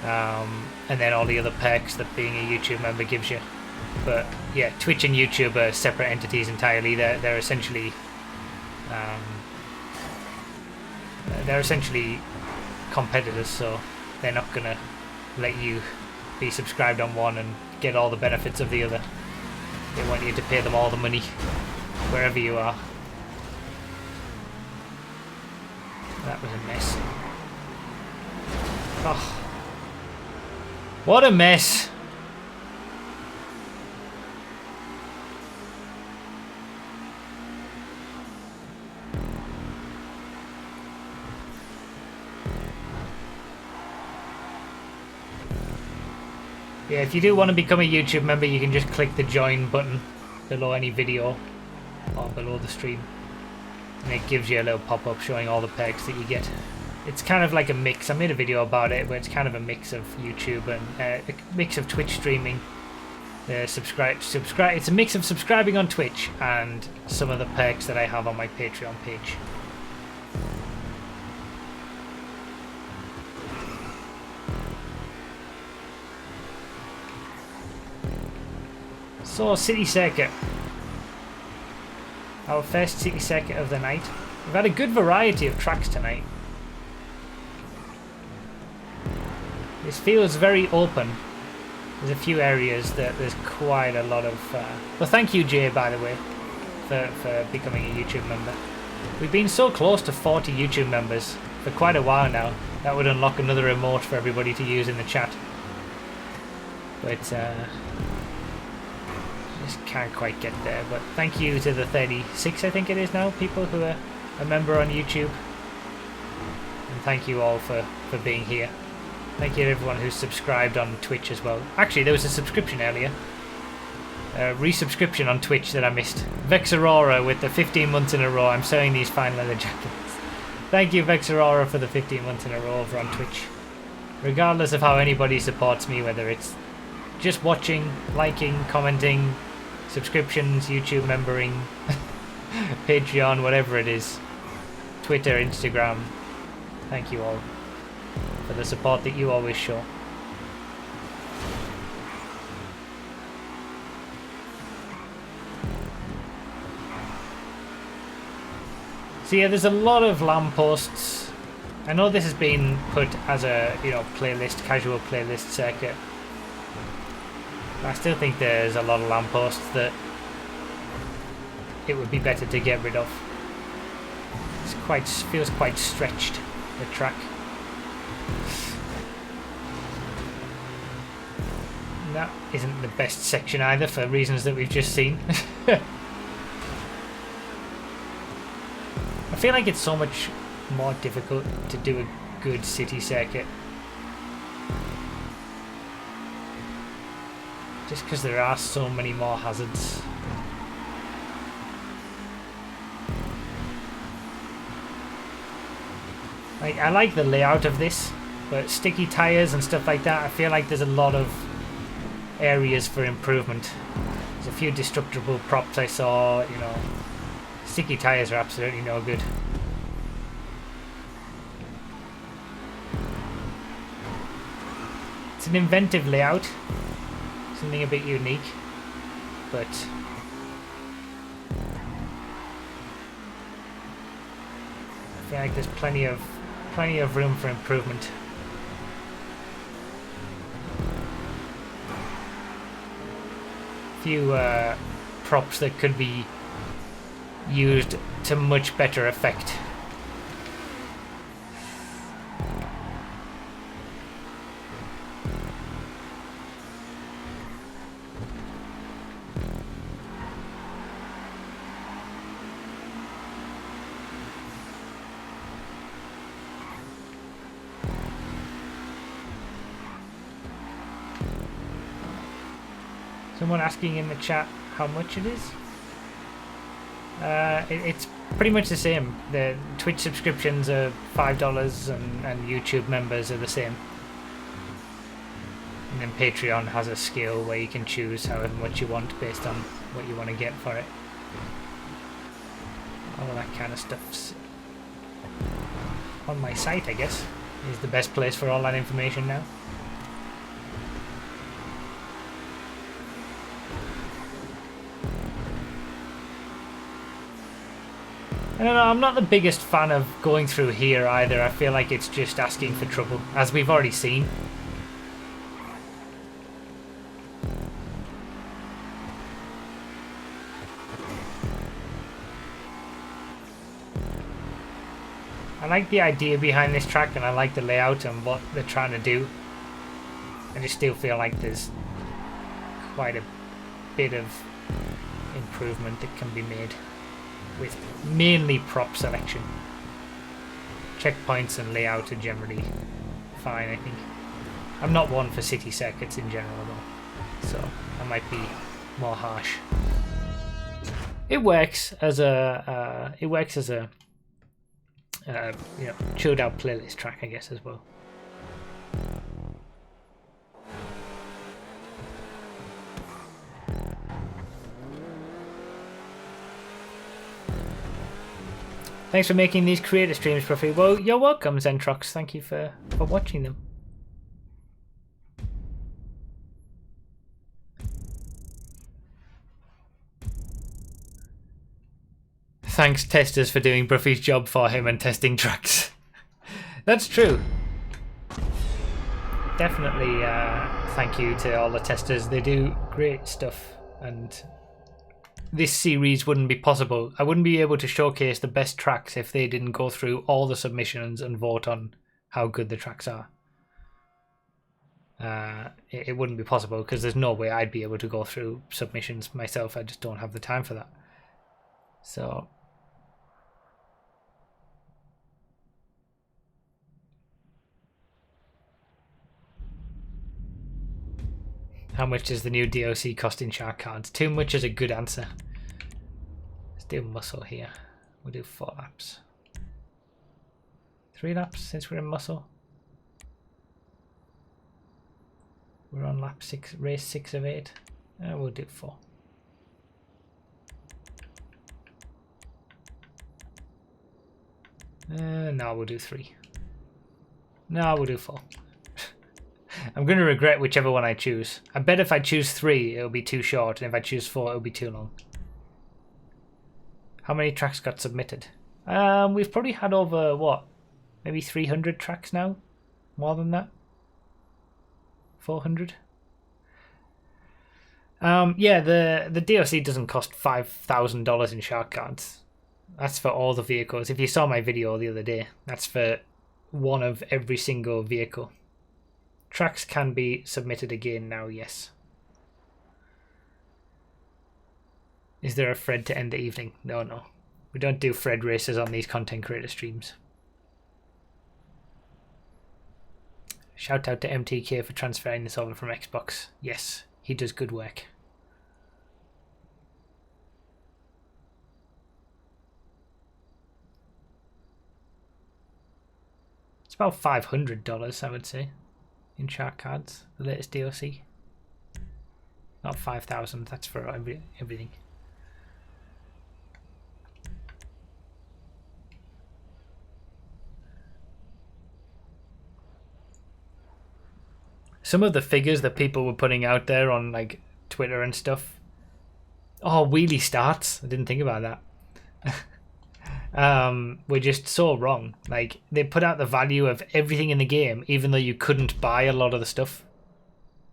And then all the other perks that being a YouTube member gives you. But yeah, Twitch and YouTube are separate entities entirely. They're essentially competitors, so they're not gonna let you be subscribed on one and get all the benefits of the other. They want you to pay them all the money wherever you are. That was a mess. Oh, what a mess. Yeah, if you do want to become a YouTube member, you can just click the join button below any video or below the stream, and it gives you a little pop-up showing all the perks that you get. It's kind of like a mix. I made a video about it, where it's kind of a mix of YouTube and a mix of Twitch streaming. It's a mix of subscribing on Twitch and some of the perks that I have on my Patreon page. So, City Circuit. Our first City Circuit of the night. We've had a good variety of tracks tonight. This feels very open. There's a few areas that there's quite a lot of... Well, thank you, Jay, by the way, for becoming a YouTube member. We've been so close to 40 YouTube members for quite a while now. That would unlock another emote for everybody to use in the chat. But, just can't quite get there. But thank you to the 36, I think it is now, people who are a member on YouTube. And thank you all for being here. Thank you to everyone who's subscribed on Twitch as well. Actually, there was a subscription earlier. Resubscription on Twitch that I missed. Vex Aurora with the 15 months in a row. I'm selling these fine leather jackets. Thank you, Vex Aurora, for the 15 months in a row over on Twitch. Regardless of how anybody supports me, whether it's just watching, liking, commenting, subscriptions, YouTube membering, Patreon, whatever it is, Twitter, Instagram, thank you all for the support that you always show. So yeah, there's a lot of lampposts. I know this has been put as a, you know, playlist, casual playlist circuit. But I still think there's a lot of lampposts that it would be better to get rid of. Feels quite stretched, the track. That isn't the best section either for reasons that we've just seen. I feel like it's so much more difficult to do a good city circuit. Just because there are so many more hazards. Like, I like the layout of this, but sticky tyres and stuff like that, I feel like there's a lot of areas for improvement. There's a few destructible props I saw, you know. Sticky tyres are absolutely no good. It's an inventive layout, something a bit unique, but I feel like there's plenty of room for improvement. Few props that could be used to much better effect. Someone asking in the chat how much it is. It's pretty much the same. The Twitch subscriptions are $5 and YouTube members are the same. And then Patreon has a scale where you can choose however much you want based on what you want to get for it. All that kind of stuff's on my site, I guess, is the best place for all that information now. I don't know, I'm not the biggest fan of going through here either. I feel like it's just asking for trouble, as we've already seen. I like the idea behind this track and I like the layout and what they're trying to do. I just still feel like there's quite a bit of improvement that can be made with mainly prop selection. Checkpoints and layout are generally fine, I think. I'm not one for city circuits in general though, so I might be more harsh. It works as a you know, chilled out playlist track, I guess, as well. Thanks for making these creator streams, Profi. Well, you're welcome, Zentrox. Thank you for watching them. Thanks, testers, for doing Bruffy's job for him and testing tracks. That's true. Definitely thank you to all the testers. They do great stuff, and this series wouldn't be possible. I wouldn't be able to showcase the best tracks if they didn't go through all the submissions and vote on how good the tracks are. It wouldn't be possible because there's no way I'd be able to go through submissions myself. I just don't have the time for that. So how much does the new DLC cost in Shark Cards? Too much is a good answer. Let's do muscle here. We'll do 4 laps. 3 laps since we're in muscle. We're on lap 6, race 6 of 8. We'll do 4. No, we'll do 3. No, we'll do 4. I'm going to regret whichever one I choose. I bet if I choose 3, it'll be too short, and if I choose 4, it'll be too long. How many tracks got submitted? We've probably had over, what, maybe 300 tracks now? More than that? 400? Yeah, the DLC doesn't cost $5,000 in shark cards. That's for all the vehicles. If you saw my video the other day, that's for one of every single vehicle. Tracks can be submitted again now, yes. Is there a Fred to end the evening? No, no. We don't do Fred races on these content creator streams. Shout out to MTK for transferring this over from Xbox. Yes, he does good work. It's about $500, I would say, in shark cards, the latest DLC. Not 5,000, that's for everything. Some of the figures that people were putting out there on like Twitter and stuff. Oh, wheelie starts. I didn't think about that. Were just so wrong. Like they put out the value of everything in the game, even though you couldn't buy a lot of the stuff.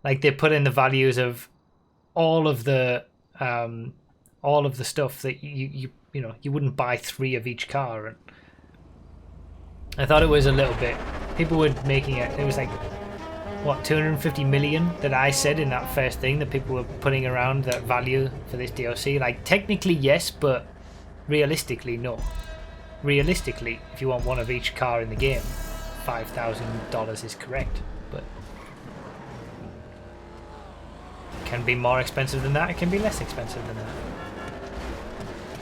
Like they put in the values of all of the stuff that you wouldn't buy 3 of each car. And I thought it was a little bit. People were making it. It was like, what, 250 million that I said in that first thing that people were putting around that value for this DLC. Like technically yes, but realistically no. Realistically, if you want one of each car in the game, $5,000 is correct. But it can be more expensive than that. It can be less expensive than that.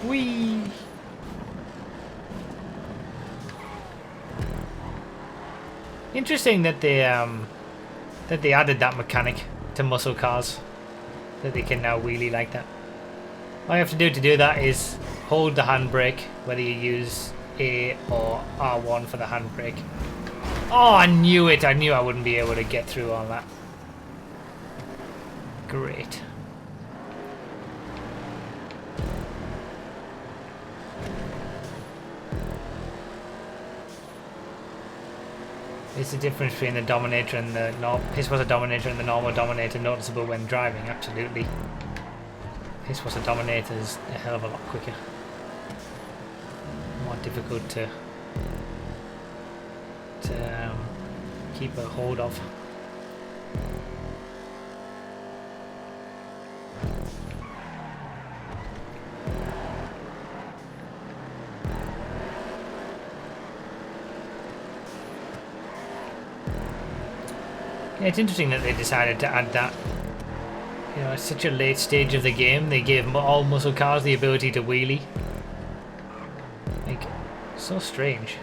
Whee! Interesting that they added that mechanic to muscle cars, that they can now wheelie like that. All you have to do that is hold the handbrake, whether you use A or R1 for the handbrake. Oh, I knew it! I knew I wouldn't be able to get through all that. Great. Is the difference between the Dominator and the His was a Dominator and the normal Dominator noticeable when driving? Absolutely. His was a Dominator is a hell of a lot quicker. More difficult to keep a hold of. Yeah, it's interesting that they decided to add that. You know, at such a late stage of the game, they gave all muscle cars the ability to wheelie. Like, so strange.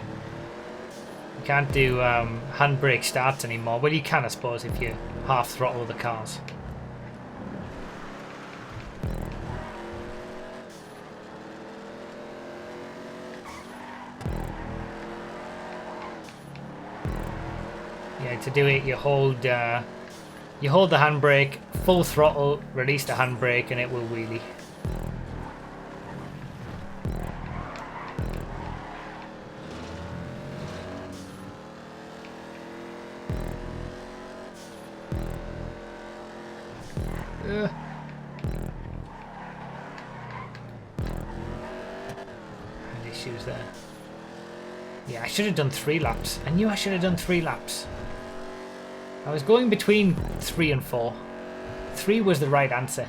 You can't do handbrake starts anymore. Well, you can, I suppose, if you half throttle the cars. To do it, you hold the handbrake, full throttle, release the handbrake, and it will wheelie. Had issues there. Yeah, I should have done 3 laps. I knew I should have done 3 laps. I was going between 3 and 4. 3 was the right answer.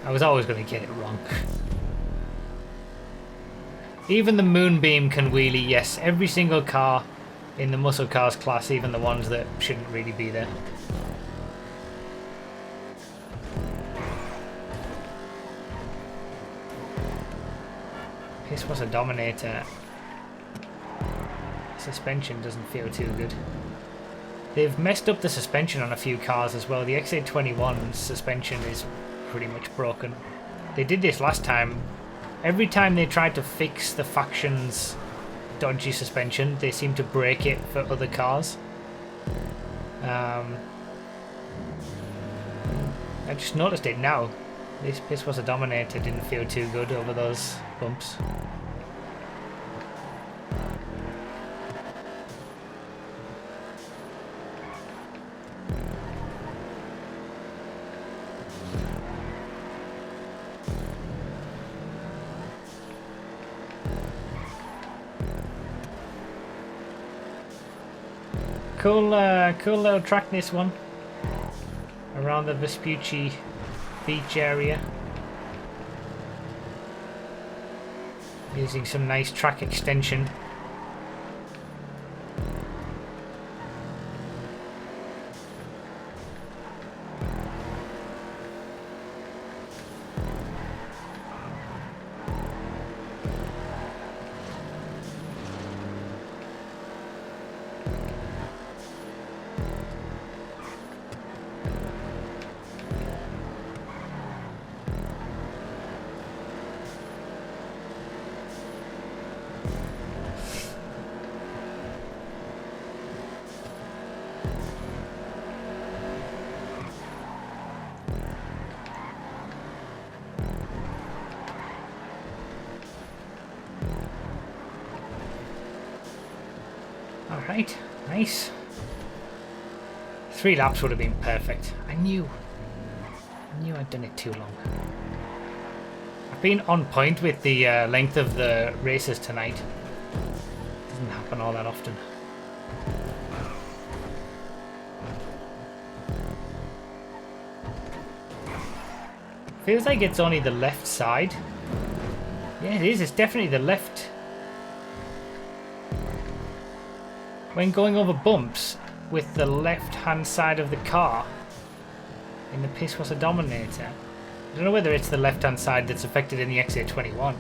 I was always going to get it wrong. Even the Moonbeam can wheelie, yes. Every single car in the muscle cars class, even the ones that shouldn't really be there. This was a Dominator. Suspension doesn't feel too good. They've messed up the suspension on a few cars as well. The XA21's suspension is pretty much broken. They did this last time. Every time they tried to fix the factions dodgy suspension. They seem to break it for other cars. I just noticed it now. This was a Dominator, didn't feel too good over those bumps. Cool little track, this one. Around the Vespucci beach area. Using some nice track extension. Alright, nice. 3 laps would have been perfect. I knew I'd done it too long. I've been on point with the length of the races tonight. Doesn't happen all that often. Feels like it's only the left side. Yeah, it is. It's definitely the left. When going over bumps with the left-hand side of the car in the Pisswasser Dominator. I don't know whether it's the left-hand side that's affected in the XA21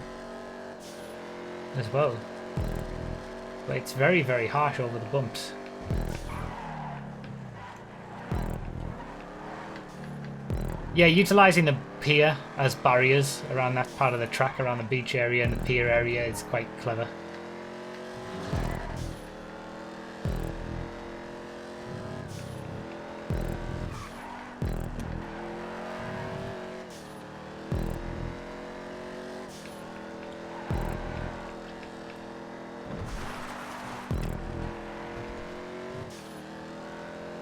as well. But it's very, very harsh over the bumps. Yeah, utilising the pier as barriers around that part of the track, around the beach area and the pier area is quite clever.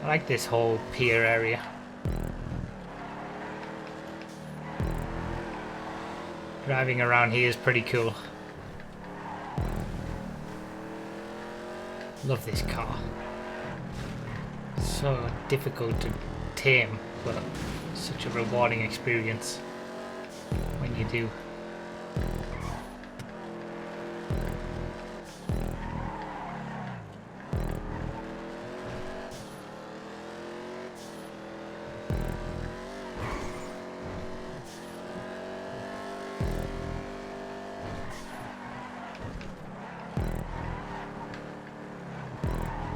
I like this whole pier area. Driving around here is pretty cool. Love this car. So difficult to tame, but such a rewarding experience when you do.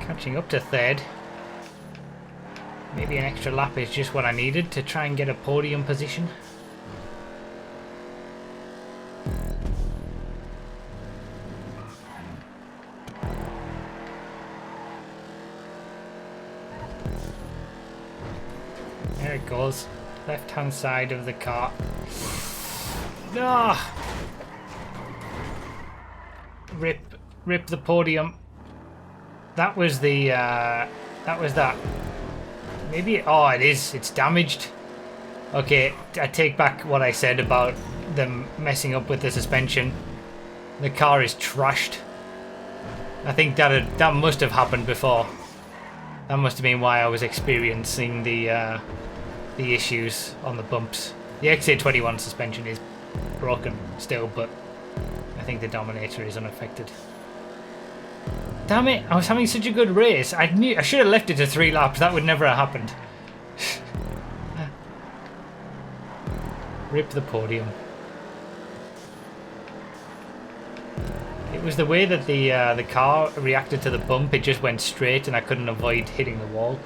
Catching up to third. Maybe an extra lap is just what I needed to try and get a podium position. There it goes. Left hand side of the car. Ah! Rip the podium. That was the, that was that. Maybe, oh, it is, it's damaged. Okay, I take back what I said about them messing up with the suspension. The car is trashed. I think that must have happened before. That must have been why I was experiencing the issues on the bumps. The XA21 suspension is broken still, but I think the Dominator is unaffected. Damn it, I was having such a good race. I should have left it to 3 laps. That would never have happened. Rip the podium. It was the way that the car reacted to the bump. It just went straight and I couldn't avoid hitting the wall.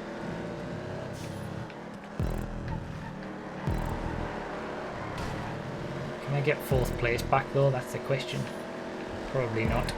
Can I get 4th place back though? That's the question. Probably not.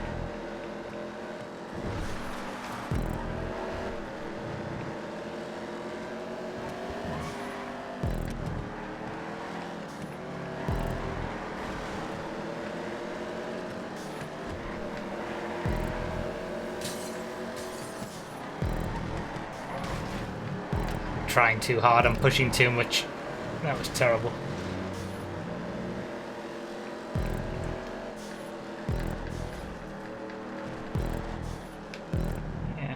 trying too hard. I'm pushing too much. That was terrible. Yeah.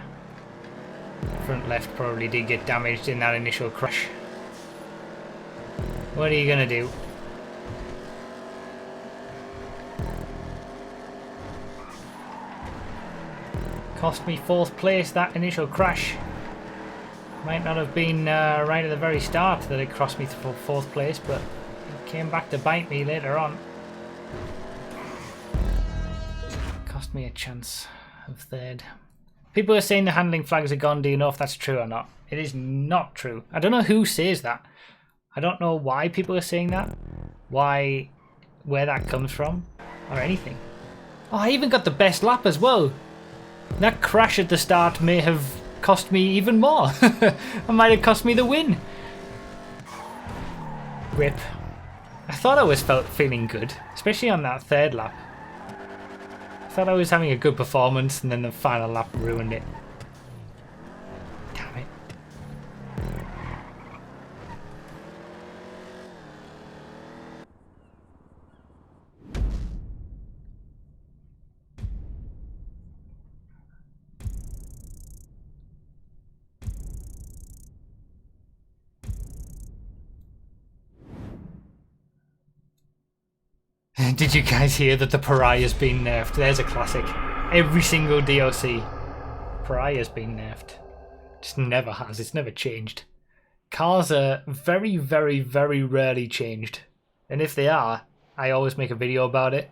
Front left probably did get damaged in that initial crash. What are you gonna do? Cost me 4th place, that initial crash. Might not have been right at the very start that it cost me 4th place, but it came back to bite me later on. Cost me a chance of 3rd. People are saying the handling flags are gone. Do you know if that's true or not? It is not true. I don't know who says that. I don't know why people are saying that. Where that comes from. Or anything. Oh, I even got the best lap as well. That crash at the start may have cost me even more. It might have cost me the win. Rip. I thought I was feeling good, especially on that 3rd lap. I thought I was having a good performance, and then the final lap ruined it. Damn it. Did you guys hear that the Pariah's been nerfed? There's a classic. Every single DLC. Pariah's been nerfed. Just never has. It's never changed. Cars are very, very, very rarely changed. And if they are, I always make a video about it.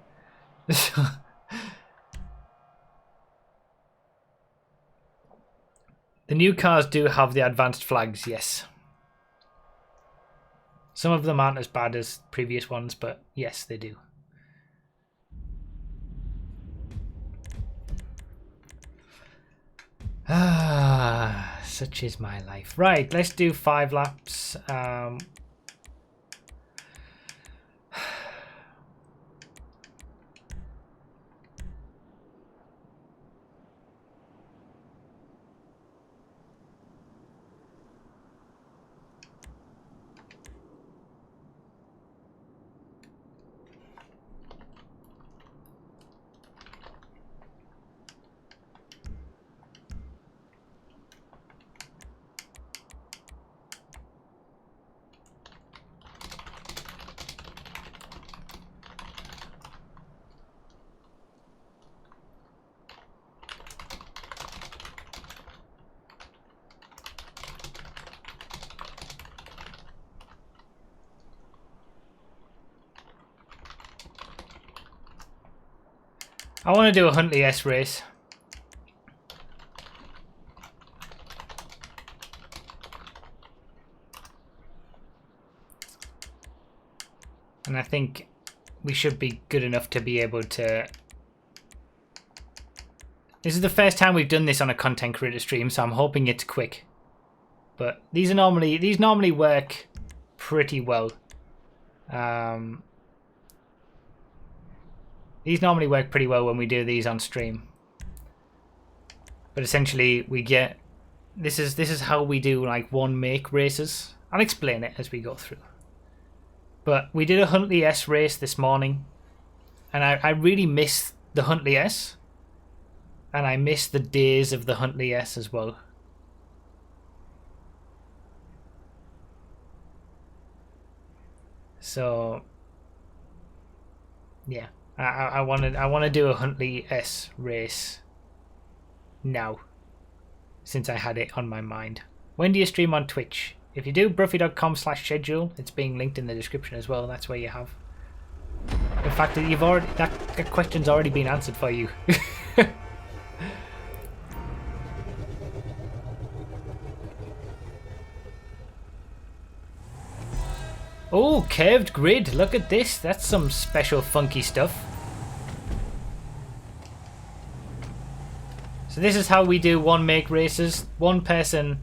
The new cars do have the advanced flags, yes. Some of them aren't as bad as previous ones, but yes, they do. Ah, such is my life. Right, let's do 5 laps. I want to do a Huntley S race. And I think we should be good enough to be able to... This is the first time we've done this on a content creator stream, so I'm hoping it's quick. But these normally work pretty well. These normally work pretty well when we do these on stream. But essentially we get... This is how we do like one make races. I'll explain it as we go through. But we did a Huntley S race this morning. And I really miss the Huntley S. And I miss the days of the Huntley S as well. So... yeah. I want to do a Huntley S race now, since I had it on my mind. When do you stream on Twitch? If you do, bruffy.com/schedule. It's being linked in the description as well. That's where you have. In fact, that question's already been answered for you. Oh, curved grid. Look at this. That's some special funky stuff. So this is how we do one make races. One person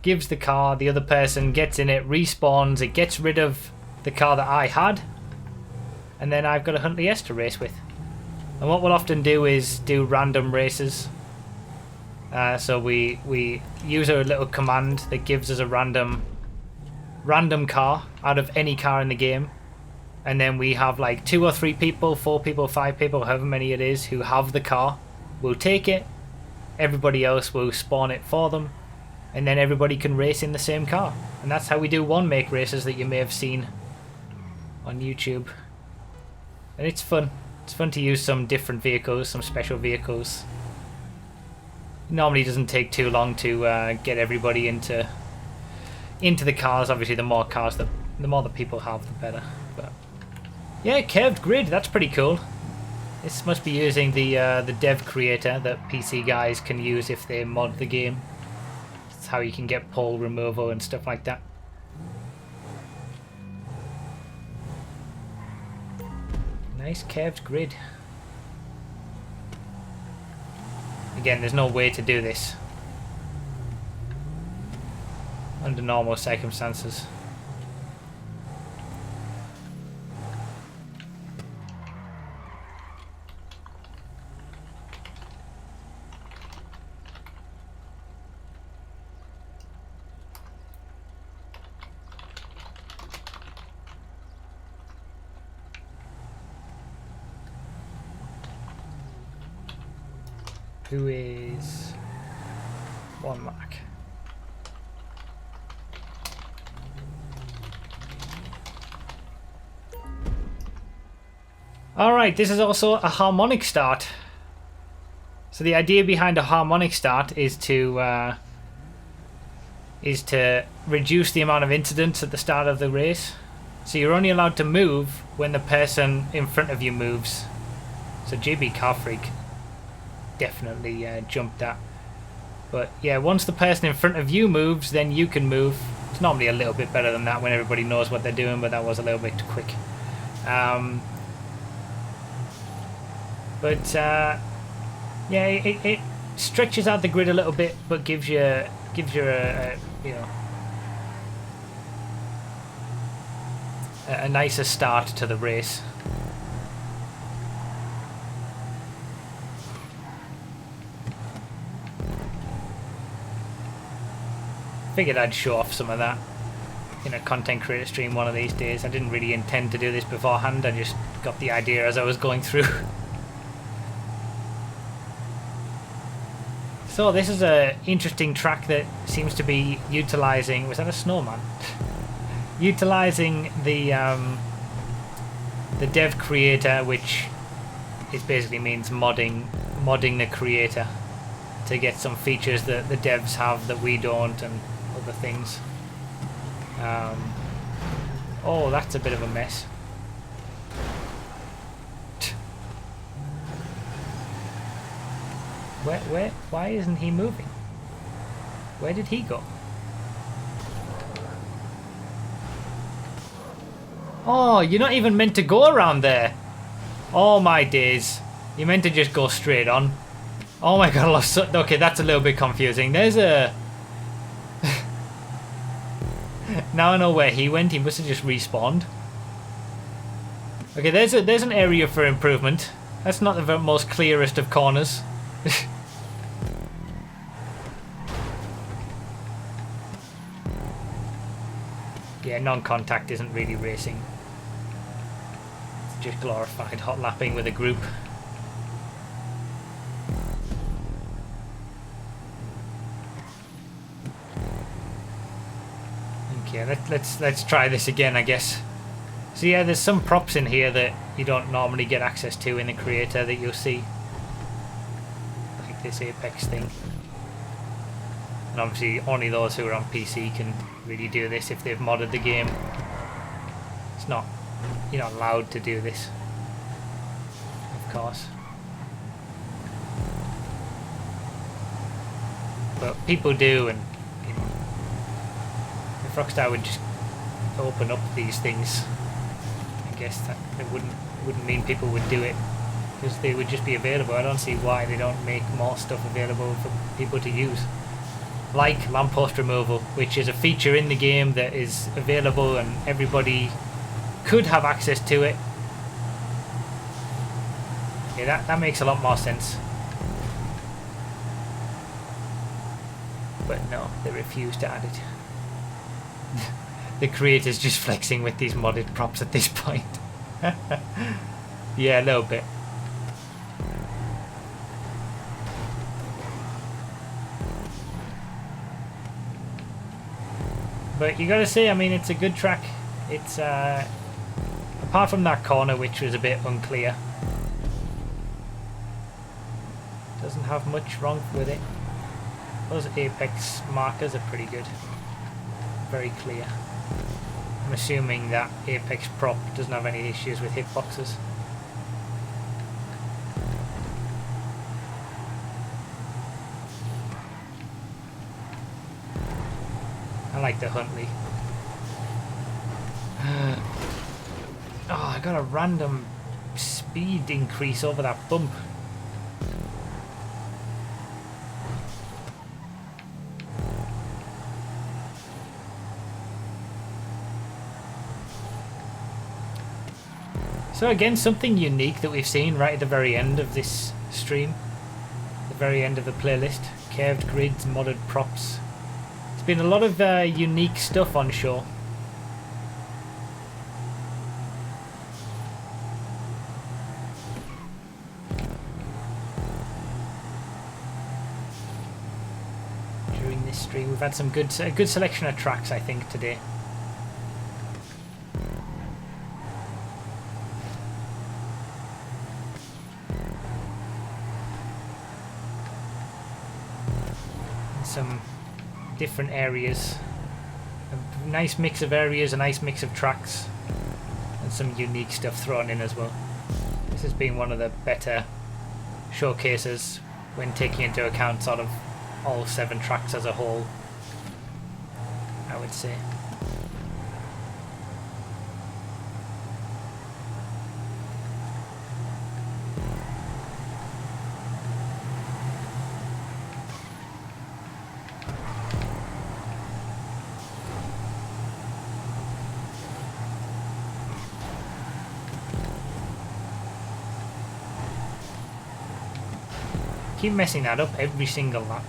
gives the car, the other person gets in it, respawns, it gets rid of the car that I had, and then I've got a Huntley S to race with. And what we'll often do is do random races. So we use a little command that gives us a random random car out of any car in the game. And then we have like 2 or 3 people, 4 people, 5 people, however many it is, who have the car. We'll take it. Everybody else will spawn it for them. And then everybody can race in the same car. And that's how we do one make races that you may have seen on YouTube. And it's fun. It's fun to use some different vehicles, some special vehicles. It normally doesn't take too long to get everybody into the cars. Obviously, the more cars, the more the people have, the better. But yeah, curved grid. That's pretty cool. This must be using the dev creator that PC guys can use if they mod the game. That's how you can get pole removal and stuff like that. Nice curved grid. Again, there's no way to do this under normal circumstances. Who is one mark? Alright, this is also a harmonic start. So the idea behind a harmonic start is to reduce the amount of incidents at the start of the race. So you're only allowed to move when the person in front of you moves. So JB Car Freak definitely jumped that. But yeah, once the person in front of you moves, then you can move. It's normally a little bit better than that when everybody knows what they're doing, but that was a little bit quick. Yeah, it stretches out the grid a little bit, but gives you a you know, a nicer start to the race. Figured I'd show off some of that in a content creator stream one of these days. I didn't really intend to do this beforehand, I just got the idea as I was going through. So this is a interesting track that seems to be utilising... Was that a snowman? Utilising the dev creator, which it basically means modding the creator to get some features that the devs have that we don't, and other things. Oh, that's a bit of a mess. Why isn't he moving? Where did he go? Oh, you're not even meant to go around there. Oh my days. You're meant to just go straight on. Oh my god, I lost so... Okay, that's a little bit confusing. There's a... Now I know where he went. He must have just respawned. Okay, there's an area for improvement. That's not the most clearest of corners. Yeah, non-contact isn't really racing. It's just glorified hot lapping with a group. Okay, let's try this again, I guess. So yeah, there's some props in here that you don't normally get access to in the creator that you'll see. Like this Apex thing. And obviously only those who are on PC can really do this if they've modded the game. It's not... You're not allowed to do this. Of course. But people do, and you know, if Rockstar would just open up these things, I guess that it wouldn't mean people would do it, because they would just be available. I don't see why they don't make more stuff available for people to use. Like lamppost removal, which is a feature in the game that is available and everybody could have access to it. Yeah, that makes a lot more sense. But no, they refuse to add it. The creator's just flexing with these modded props at this point. Yeah, a little bit. But you gotta say, I mean, it's a good track. It's, apart from that corner, which was a bit unclear. Doesn't have much wrong with it. Those apex markers are pretty good. Very clear. I'm assuming that apex prop doesn't have any issues with hitboxes. I like the Huntley. Oh, I got a random speed increase over that bump. So again, something unique that we've seen right at the very end of this stream. The very end of the playlist. Curved grids, modded props. It's been a lot of unique stuff on show. During this stream, we've had some a good selection of tracks, I think, today. Some different areas, a nice mix of areas, a nice mix of tracks, and some unique stuff thrown in as well. This has been one of the better showcases when taking into account sort of all 7 tracks as a whole, I would say. Keep messing that up every single lap.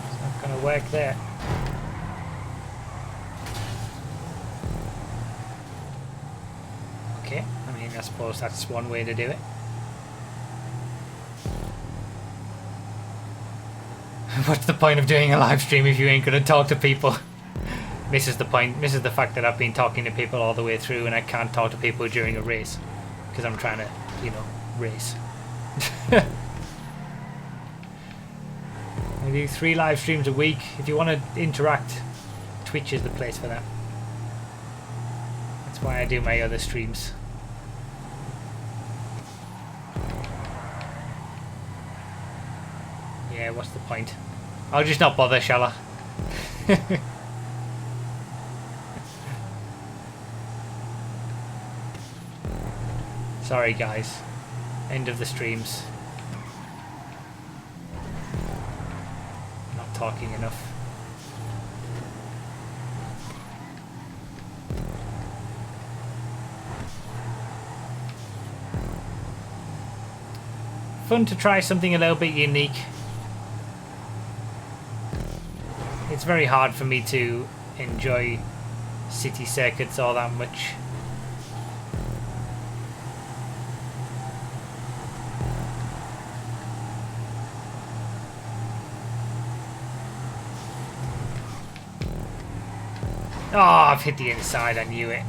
It's not gonna work there. Okay, I mean, I suppose that's one way to do it. What's the point of doing a live stream if you ain't gonna talk to people? Misses the point, misses the fact that I've been talking to people all the way through and I can't talk to people during a race. Because I'm trying to, you know, race. I do 3 live streams a week. If you want to interact, Twitch is the place for that. That's why I do my other streams. Yeah, what's the point? I'll just not bother, shall I? Sorry guys. End of the streams. Not talking enough. Fun to try something a little bit unique. It's very hard for me to enjoy city circuits all that much. Oh, I've hit the inside, I knew it.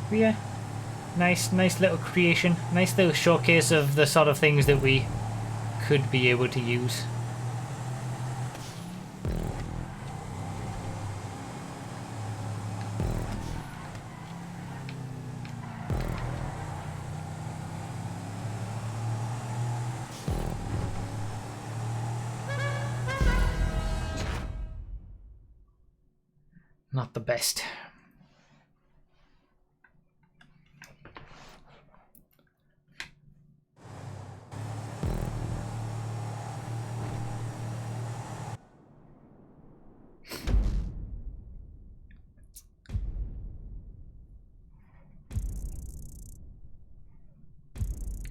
But yeah, nice little creation, nice little showcase of the sort of things that we could be able to use. Not the best.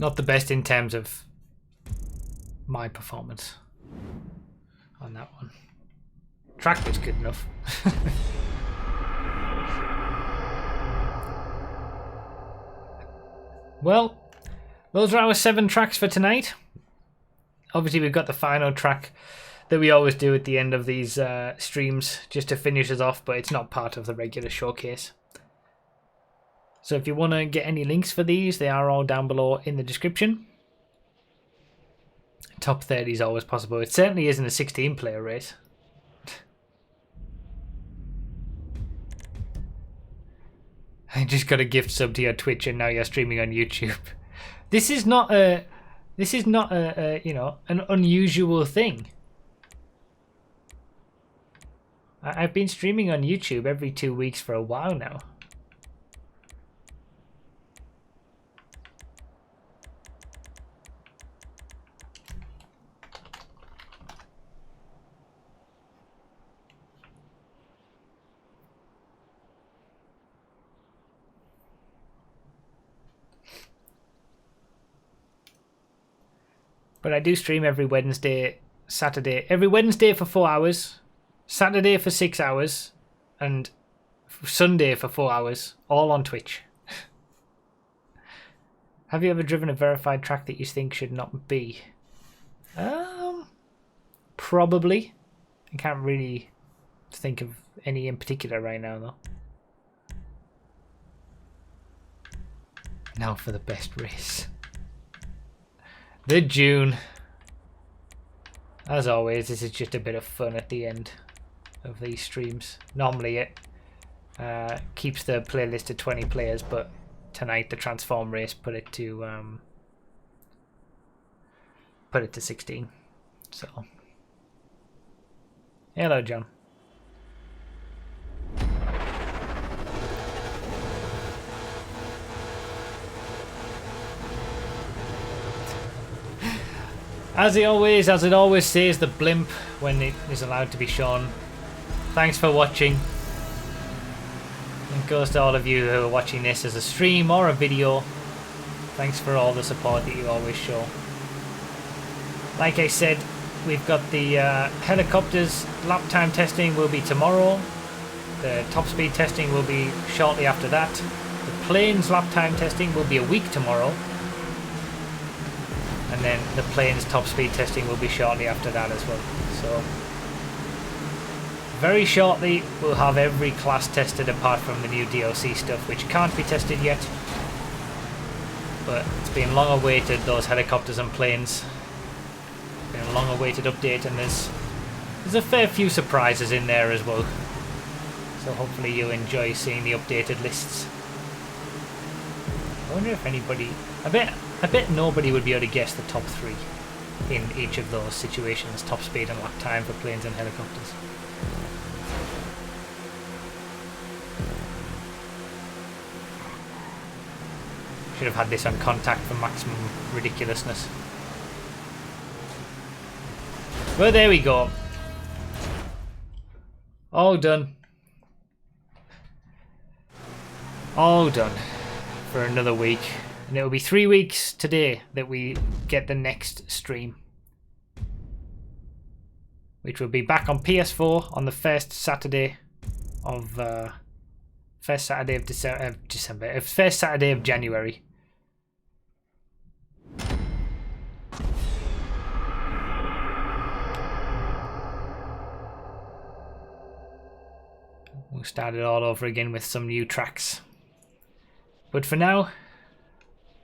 Not the best in terms of my performance on that one. Track was good enough. Well, those are our 7 tracks for tonight. Obviously, we've got the final track that we always do at the end of these streams just to finish us off, but it's not part of the regular showcase. So if you want to get any links for these, they are all down below in the description. Top 30 is always possible. It certainly isn't a 16-player race. I just got a gift sub to your Twitch and now you're streaming on YouTube. This is not a you know, an unusual thing. I've been streaming on YouTube every 2 weeks for a while now. But I do stream every Wednesday, Saturday. Every Wednesday for 4 hours, Saturday for 6 hours, and Sunday for 4 hours, all on Twitch. Have you ever driven a verified track that you think should not be? Probably. I can't really think of any in particular right now, though. Now for the best race. The Dune. As always, this is just a bit of fun at the end of these streams. Normally it keeps the playlist to 20 players, but tonight the Transform race put it to 16. So, hello, John. As it always says, the blimp when it is allowed to be shown. Thanks for watching. It goes to all of you who are watching this as a stream or a video. Thanks for all the support that you always show. Like I said, we've got the helicopters lap time testing will be tomorrow. The top speed testing will be shortly after that. The planes lap time testing will be a week tomorrow. And then the plane's top speed testing will be shortly after that as well. So, very shortly we'll have every class tested apart from the new DLC stuff, which can't be tested yet. But it's been long awaited, those helicopters and planes. It's been a long awaited update, and there's a fair few surprises in there as well. So hopefully you enjoy seeing the updated lists. I wonder if anybody... I bet nobody would be able to guess the top 3 in each of those situations. Top speed and lap time for planes and helicopters. Should have had this on contact for maximum ridiculousness. Well, there we go. All done. All done for another week. And it will be 3 weeks today that we get the next stream, which will be back on PS4 on the first Saturday of January. We'll start it all over again with some new tracks. But for now,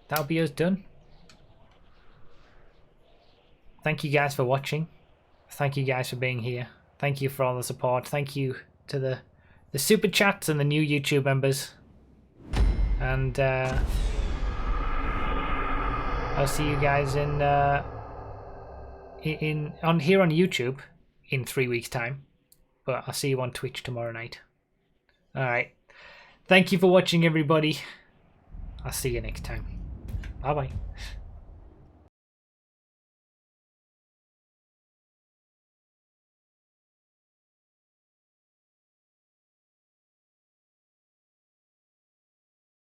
that'll be us done. Thank you guys for watching. Thank you guys for being here. Thank you for all the support. Thank you to the super chats and the new YouTube members. And I'll see you guys on here on YouTube in 3 weeks' time. But I'll see you on Twitch tomorrow night. Alright. Thank you for watching, everybody. I'll see you next time. Bye bye.